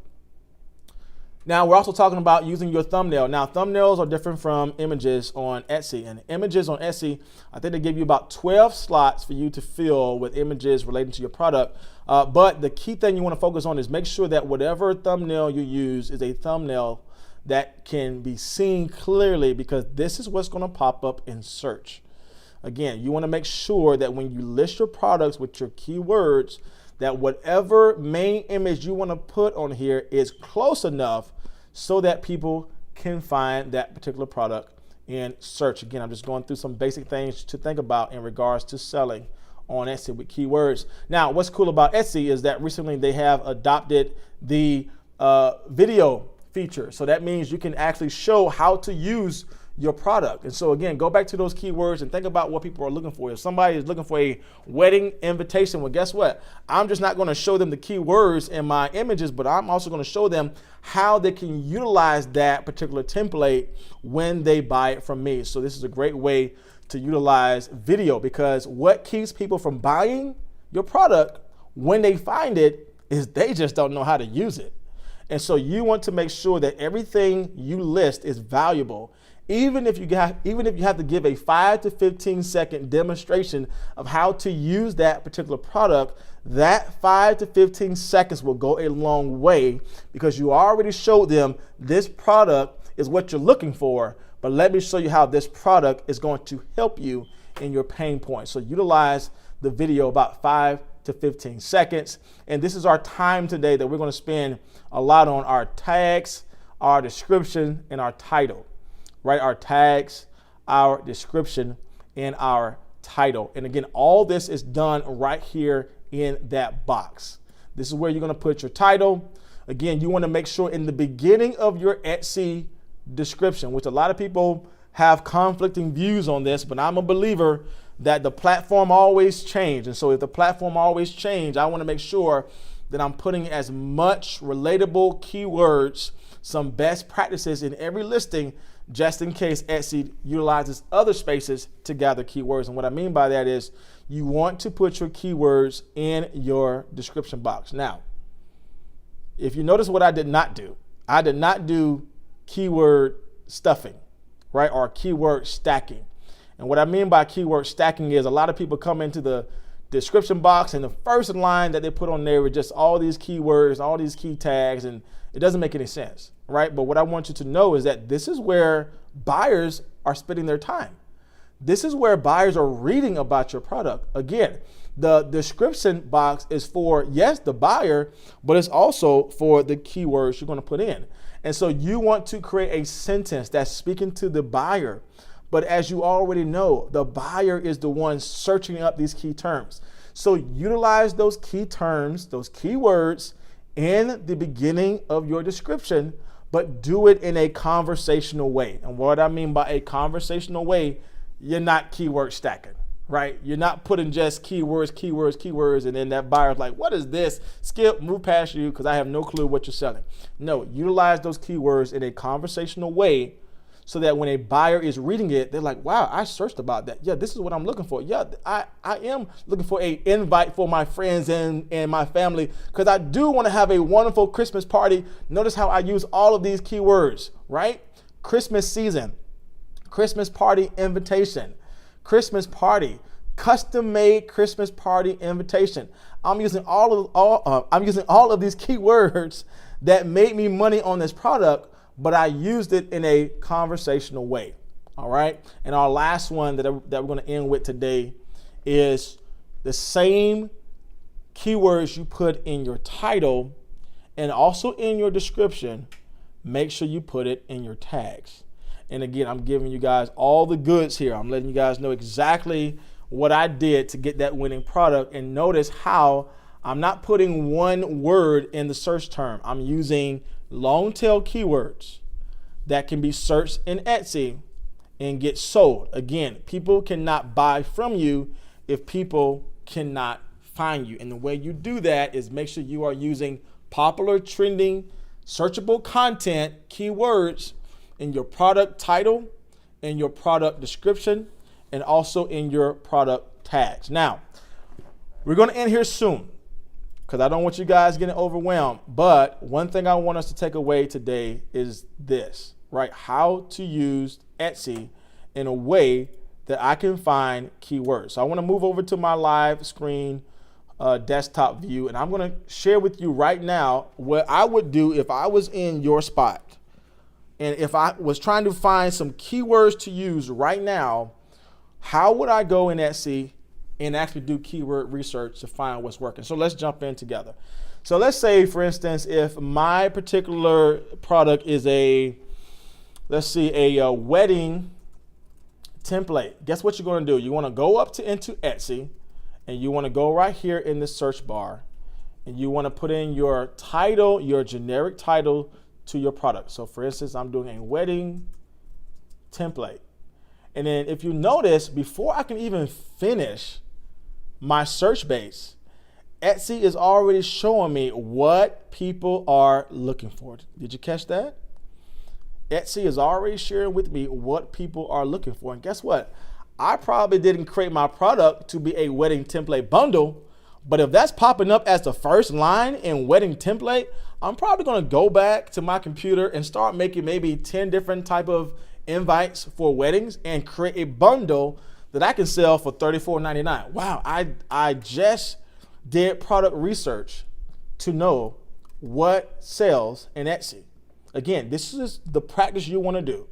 Now, we're also talking about using your thumbnail. Now, thumbnails are different from images on Etsy. And images on Etsy, I think they give you about 12 slots for you to fill with images relating to your product. But the key thing you want to focus on is make sure that whatever thumbnail you use is a thumbnail that can be seen clearly, because this is what's going to pop up in search. Again, you want to make sure that when you list your products with your keywords, that whatever main image you want to put on here is close enough so that people can find that particular product in search. Again, I'm just going through some basic things to think about in regards to selling on Etsy with keywords. Now, what's cool about Etsy is that recently they have adopted the video feature. So that means you can actually show how to use your product. And so again, go back to those keywords and think about what people are looking for. If somebody is looking for a wedding invitation, well, guess what? I'm just not going to show them the keywords in my images, but I'm also going to show them how they can utilize that particular template when they buy it from me. So this is a great way to utilize video, because what keeps people from buying your product when they find it is they just don't know how to use it. And so you want to make sure that everything you list is valuable. Even if you have to give a 5 to 15 second demonstration of how to use that particular product, that 5 to 15 seconds will go a long way, because you already showed them this product is what you're looking for, but let me show you how this product is going to help you in your pain points. So utilize the video about 5 to 15 seconds. And this is our time today that we're going to spend a lot on our tags, our description, and our title, right? Our tags, our description, and our title. And again, all this is done right here in that box. This is where you're going to put your title. Again, you want to make sure in the beginning of your Etsy description, which a lot of people have conflicting views on this, but I'm a believer that the platform always changes. And so if the platform always changes, I want to make sure that I'm putting as much relatable keywords, some best practices in every listing, just in case Etsy utilizes other spaces to gather keywords. And what I mean by that is you want to put your keywords in your description box. Now, if you notice what I did not do keyword stuffing, right? Or keyword stacking. And what I mean by keyword stacking is a lot of people come into the description box and the first line that they put on there is just all these keywords, all these key tags, and it doesn't make any sense, right? But what I want you to know is that this is where buyers are spending their time. This is where buyers are reading about your product. Again, the description box is for, yes, the buyer, but it's also for the keywords you're going to put in. And so you want to create a sentence that's speaking to the buyer. But as you already know, the buyer is the one searching up these key terms. So utilize those key terms, those keywords in the beginning of your description, but do it in a conversational way. And what I mean by a conversational way, you're not keyword stacking, right? You're not putting just keywords, and then that buyer's like, what is this? Skip, move past you because I have no clue what you're selling. No, utilize those keywords in a conversational way so that when a buyer is reading it, they're like, wow, I searched about that. Yeah, this is what I'm looking for. Yeah, I am looking for an invite for my friends and my family because I do want to have a wonderful Christmas party. Notice how I use all of these keywords, right? Christmas season, Christmas party invitation, Christmas party, custom-made Christmas party invitation. I'm using all of these keywords that made me money on this product, but I used it in a conversational way. All right. And our last one that we're going to end with today is the same keywords you put in your title and also in your description. Make sure you put it in your tags. And again, I'm giving you guys all the goods here. I'm letting you guys know exactly what I did to get that winning product. And notice how I'm not putting one word in the search term. I'm using long tail keywords that can be searched in Etsy and get sold. Again, people cannot buy from you if people cannot find you. And the way you do that is make sure you are using popular, trending, searchable content, keywords in your product title, in your product description, and also in your product tags. Now, we're going to end here soon because I don't want you guys getting overwhelmed. But one thing I want us to take away today is this, right? How to use Etsy in a way that I can find keywords. So I want to move over to my live screen desktop view, and I'm going to share with you right now what I would do if I was in your spot. And if I was trying to find some keywords to use right now, how would I go in Etsy and actually do keyword research to find what's working? So let's jump in together. So let's say, for instance, if my particular product is a wedding template, guess what you're going to do? You want to go up into Etsy and you want to go right here in the search bar and you want to put in your title, your generic title to your product. So for instance, I'm doing a wedding template. And then if you notice, before I can even finish my search base, Etsy is already showing me what people are looking for. Did you catch that? Etsy is already sharing with me what people are looking for. And guess what? I probably didn't create my product to be a wedding template bundle, but if that's popping up as the first line in wedding template, I'm probably going to go back to my computer and start making maybe 10 different type of invites for weddings and create a bundle that I can sell for $34.99. Wow, I just did product research to know what sells in Etsy. Again, this is the practice you want to do.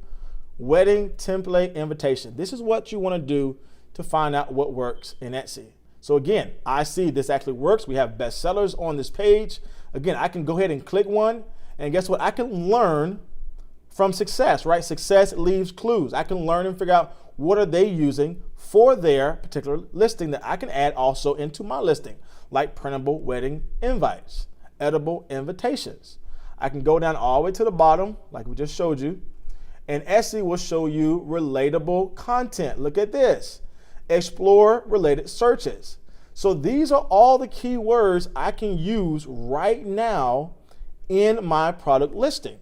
Wedding template invitation. This is what you want to do to find out what works in Etsy. So again, I see this actually works. We have bestsellers on this page. Again, I can go ahead and click one, and guess what? I can learn from success, right? Success leaves clues. I can learn and figure out what are they using for their particular listing that I can add also into my listing, like printable wedding invites, edible invitations. I can go down all the way to the bottom, like we just showed you, and Etsy will show you relatable content. Look at this. Explore related searches. So these are all the keywords I can use right now in my product listing.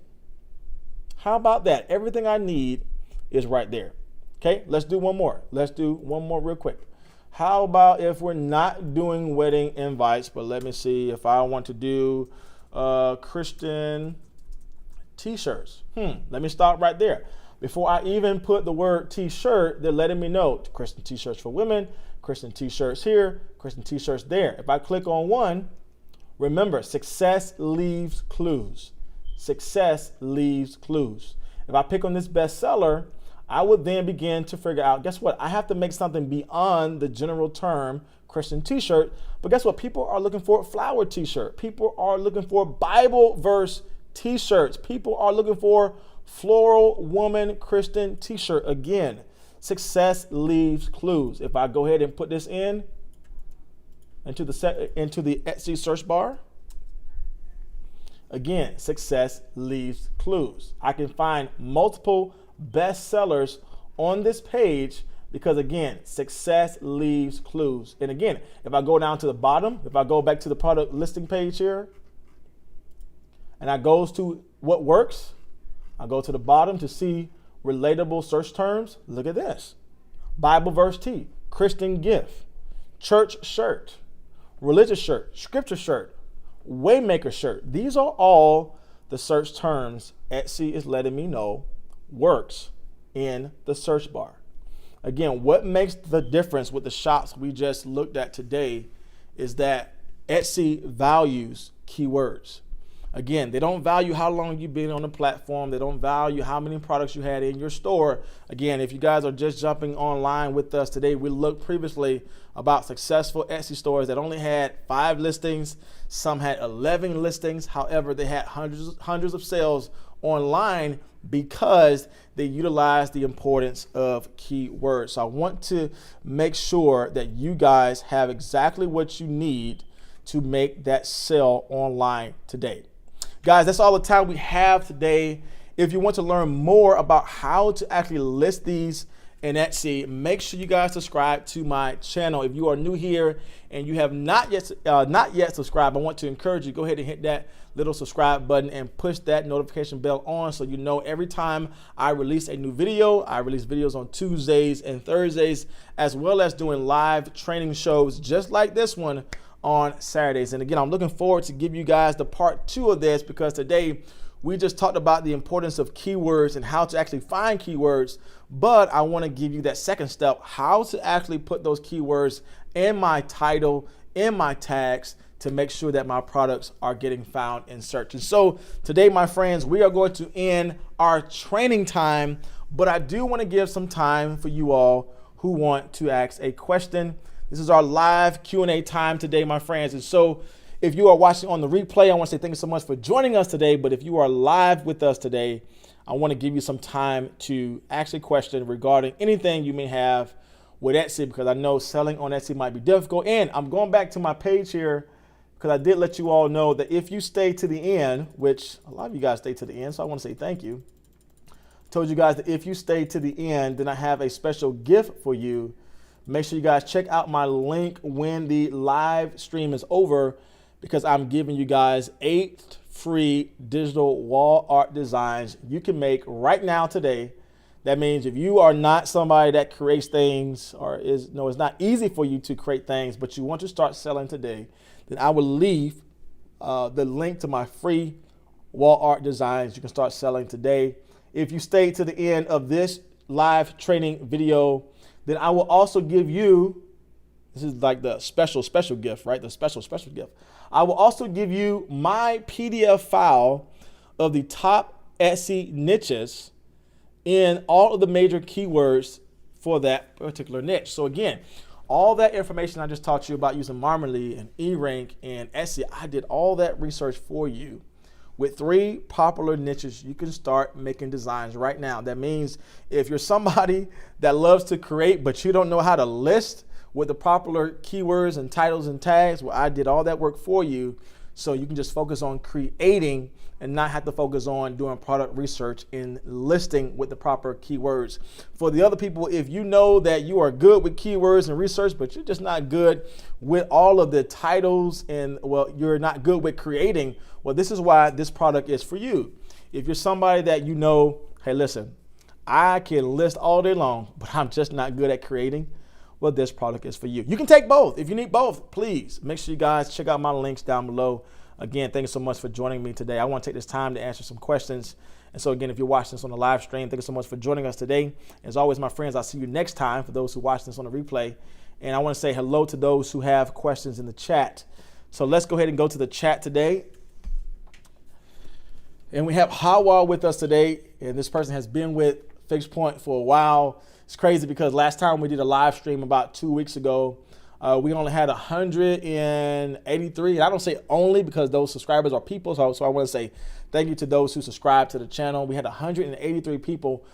How about that? Everything I need is right there. Okay, let's do one more. Let's do one more real quick. How about if we're not doing wedding invites, but let me see if I want to do Christian t-shirts. Let me stop right there. Before I even put the word t-shirt, they're letting me know Christian t-shirts for women, Christian t-shirts here, Christian t-shirts there. If I click on one, remember, success leaves clues. Success leaves clues. If I pick on this bestseller, I would then begin to figure out, guess what? I have to make something beyond the general term Christian t-shirt. But guess what? People are looking for a flower t-shirt. People are looking for Bible verse t-shirts. People are looking for floral woman Christian t-shirt. Again, success leaves clues. If I go ahead and put this into the Etsy search bar, again, success leaves clues. I can find multiple bestsellers on this page because, again, success leaves clues. And again, if I go down to the bottom, if I go back to the product listing page here, and I goes to what works, I go to the bottom to see relatable search terms. Look at this. Bible verse tee, Christian gift, church shirt, religious shirt, scripture shirt, waymaker shirt. These are all the search terms Etsy is letting me know works in the search bar. Again, what makes the difference with the shops we just looked at today is that Etsy values keywords. Again, they don't value how long you've been on the platform. They don't value how many products you had in your store. Again, if you guys are just jumping online with us today, we looked previously about successful Etsy stores that only had 5 listings. Some had 11 listings. However, they had hundreds of sales online because they utilized the importance of keywords. So I want to make sure that you guys have exactly what you need to make that sale online today. Guys, that's all the time we have today. If you want to learn more about how to actually list these in Etsy, make sure you guys subscribe to my channel. If you are new here and you have not yet subscribed, I want to encourage you, go ahead and hit that little subscribe button and push that notification bell on so you know every time I release a new video. I release videos on Tuesdays and Thursdays, as well as doing live training shows just like this one on Saturdays. And again, I'm looking forward to give you guys the part 2 of this, because today we just talked about the importance of keywords and how to actually find keywords, but I want to give you that second step, how to actually put those keywords in my title, in my tags, to make sure that my products are getting found in search. And so today, my friends, we are going to end our training time, but I do want to give some time for you all who want to ask a question. This is our live Q&A time today, my friends. And so if you are watching on the replay, I want to say thank you so much for joining us today. But if you are live with us today, I want to give you some time to ask a question regarding anything you may have with Etsy, because I know selling on Etsy might be difficult. And I'm going back to my page here because I did let you all know that if you stay to the end, which a lot of you guys stay to the end, so I want to say thank you. Told you guys that if you stay to the end, then I have a special gift for you. Make sure you guys check out my link when the live stream is over, because I'm giving you guys 8 free digital wall art designs you can make right now today. That means if you are not somebody that creates things, or it's not easy for you to create things, but you want to start selling today, then I will leave the link to my free wall art designs you can start selling today. If you stay to the end of this live training video, then I will also give you, this is like the special gift, right? The special gift. I will also give you my PDF file of the top Etsy niches in all of the major keywords for that particular niche. So again, all that information I just taught you about using Marmalead and eRank and Etsy, I did all that research for you. With 3 popular niches, you can start making designs right now. That means if you're somebody that loves to create, but you don't know how to list with the popular keywords and titles and tags, well, I did all that work for you. So you can just focus on creating and not have to focus on doing product research and listing with the proper keywords. For the other people, if you know that you are good with keywords and research, but you're just not good with all of the titles and, well, you're not good with creating, well, this is why this product is for you. If you're somebody that you know, hey, listen, I can list all day long, but I'm just not good at creating, well, this product is for you. You can take both. If you need both, please make sure you guys check out my links down below. Again, thank you so much for joining me today. I want to take this time to answer some questions. And so again, if you're watching this on the live stream, thank you so much for joining us today. As always, my friends, I'll see you next time for those who watch this on the replay. And I want to say hello to those who have questions in the chat. So let's go ahead and go to the chat today. And we have Hawa with us today. And this person has been with Fixed Point for a while. It's crazy because last time we did a live stream about 2 weeks ago, we only had 183. And I don't say only because those subscribers are people. So I want to say thank you to those who subscribe to the channel. We had 183 people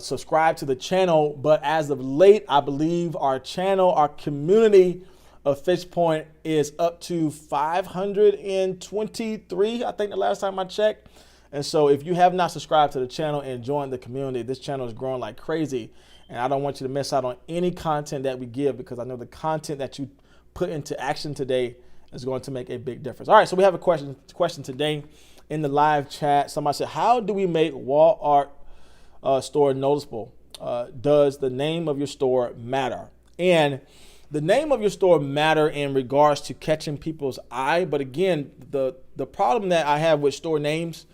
subscribe to the channel. But as of late, I believe our channel, our community of Fixed Point is up to 523, I think the last time I checked. And so if you have not subscribed to the channel and joined the community, this channel is growing like crazy. And I don't want you to miss out on any content that we give, because I know the content that you put into action today is going to make a big difference. All right, so we have a question today in the live chat. Somebody said, how do we make wall art store noticeable? Does the name of your store matter? And the name of your store matter in regards to catching people's eye. But again, the problem that I have with store names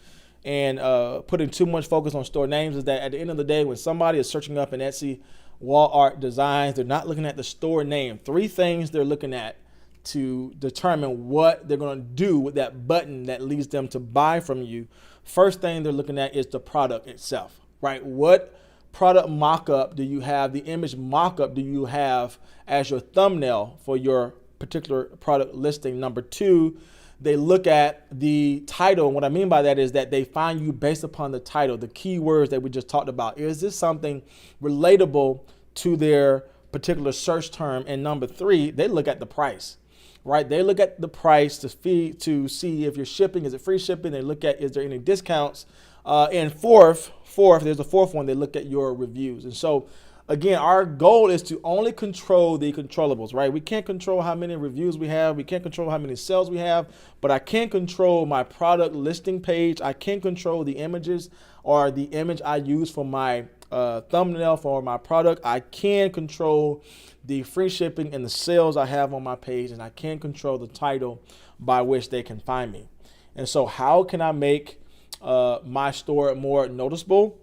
and putting too much focus on store names is that at the end of the day, when somebody is searching up in Etsy wall art designs, they're not looking at the store name. 3 things they're looking at to determine what they're going to do with that button that leads them to buy from you. First thing they're looking at is the product itself, right? What product mock-up do you have? The image mock-up do you have as your thumbnail for your particular product listing? Number 2, they look at the title. And what I mean by that is that they find you based upon the title, the keywords that we just talked about. Is this something relatable to their particular search term? And number 3, they look at the price, right? They look at the price to see if you're shipping, is it free shipping? They look at, is there any discounts? And fourth, there's a fourth one, they look at your reviews. And so again, our goal is to only control the controllables, right? We can't control how many reviews we have. We can't control how many sales we have, but I can control my product listing page. I can control the images or the image I use for my thumbnail for my product. I can control the free shipping and the sales I have on my page, and I can control the title by which they can find me. And so how can I make my store more noticeable?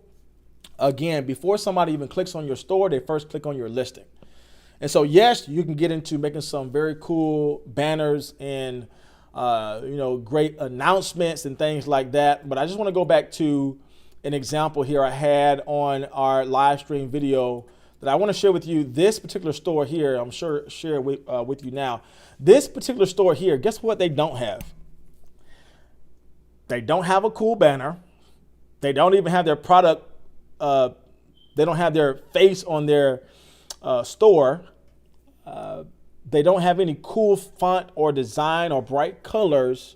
Again, before somebody even clicks on your store, they first click on your listing. And so, yes, you can get into making some very cool banners and, great announcements and things like that. But I just want to go back to an example here I had on our live stream video that I want to share with you. This particular store here, I'm sure share with you now. This particular store here, guess what they don't have? They don't have a cool banner. They don't even have their product. They don't have their face on their store. They don't have any cool font or design or bright colors.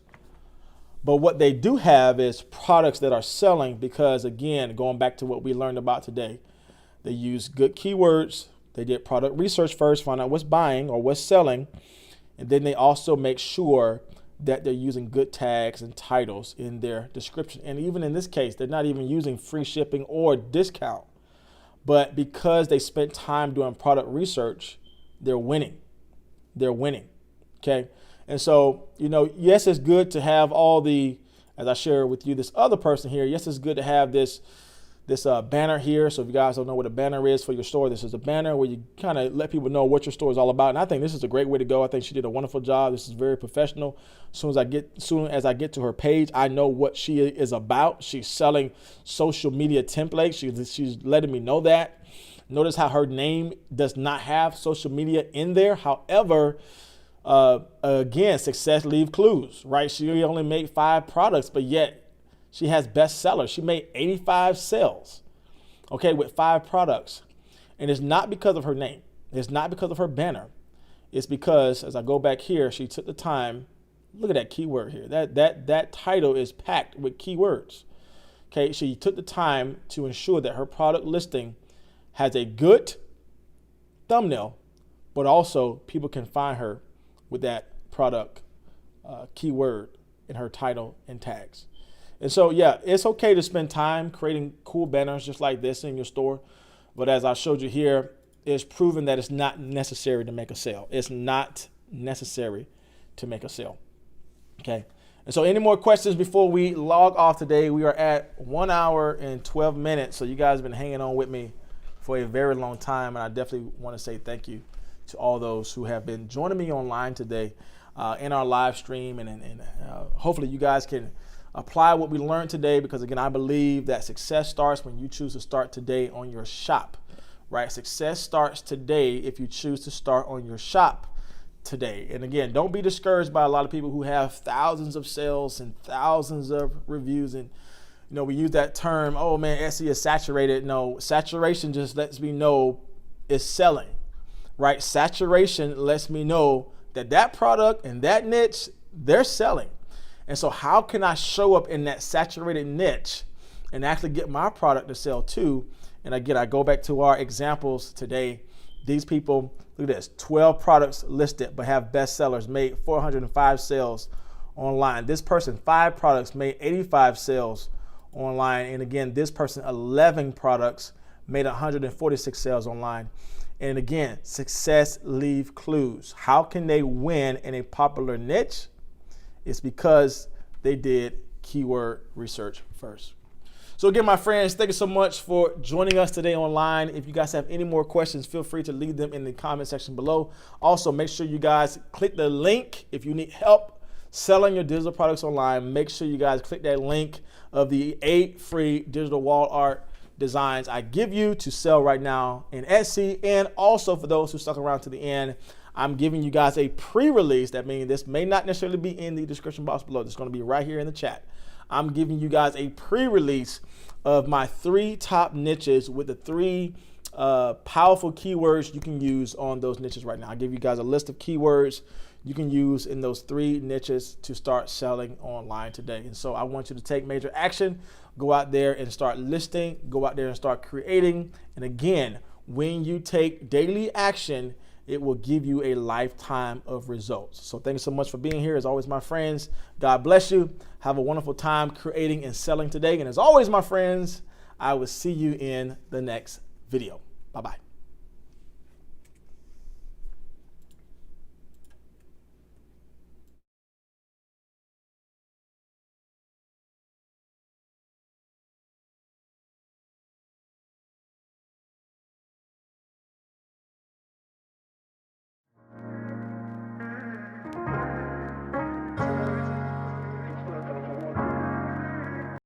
But what they do have is products that are selling because, again, going back to what we learned about today, they use good keywords. They did product research first, find out what's buying or what's selling. And then they also make sure that they're using good tags and titles in their description. And even in this case, they're not even using free shipping or discount. But because they spent time doing product research, they're winning. They're winning. Okay. And so, yes, it's good to have all the as I share with you this other person here. Yes, it's good to have this banner here. So if you guys don't know what a banner is for your store, this is a banner where you kind of let people know what your store is all about. And I think this is a great way to go. I think she did a wonderful job. This is very professional. As soon as I get to her page, I know what she is about. She's selling social media templates. She's letting me know that. Notice how her name does not have social media in there. However, again, success leave clues, right? She only made 5 products, but yet she has bestsellers. She made 85 sales, okay, with 5 products. And it's not because of her name. It's not because of her banner. It's because, as I go back here, she took the time. Look at that keyword here. That title is packed with keywords. Okay, she took the time to ensure that her product listing has a good thumbnail, but also people can find her with that product keyword in her title and tags. And so, yeah, it's okay to spend time creating cool banners just like this in your store. But as I showed you here, it's proven that it's not necessary to make a sale. It's not necessary to make a sale. Okay. And so any more questions before we log off today? We are at 1 hour and 12 minutes. So you guys have been hanging on with me for a very long time. And I definitely want to say thank you to all those who have been joining me online today in our live stream. And hopefully you guys can apply what we learned today, because again, I believe that success starts when you choose to start today on your shop, right? Success starts today if you choose to start on your shop today. And again, don't be discouraged by a lot of people who have thousands of sales and thousands of reviews. And, you know, we use that term, oh man, Etsy is saturated. No, saturation just lets me know it's selling, right? Saturation lets me know that that product and that niche, they're selling. And so how can I show up in that saturated niche and actually get my product to sell too? And again, I go back to our examples today. These people, look at this, 12 products listed, but have bestsellers, made 405 sales online. This person, 5 products, made 85 sales online. And again, this person, 11 products, made 146 sales online. And again, success leave clues. How can they win in a popular niche? It's because they did keyword research first. So again, my friends, thank you so much for joining us today online. If you guys have any more questions, feel free to leave them in the comment section below. Also, make sure you guys click the link if you need help selling your digital products online. Make sure you guys click that link of the 8 free digital wall art designs I give you to sell right now in Etsy. And also for those who stuck around to the end, I'm giving you guys a pre-release. That means this may not necessarily be in the description box below. It's going to be right here in the chat. I'm giving you guys a pre-release of my 3 top niches with the 3 powerful keywords you can use on those niches right now. I'll give you guys a list of keywords you can use in those 3 niches to start selling online today. And so I want you to take major action. Go out there and start listing. Go out there and start creating. And again, when you take daily action, it will give you a lifetime of results. So thank you so much for being here. As always, my friends, God bless you. Have a wonderful time creating and selling today. And as always, my friends, I will see you in the next video. Bye-bye.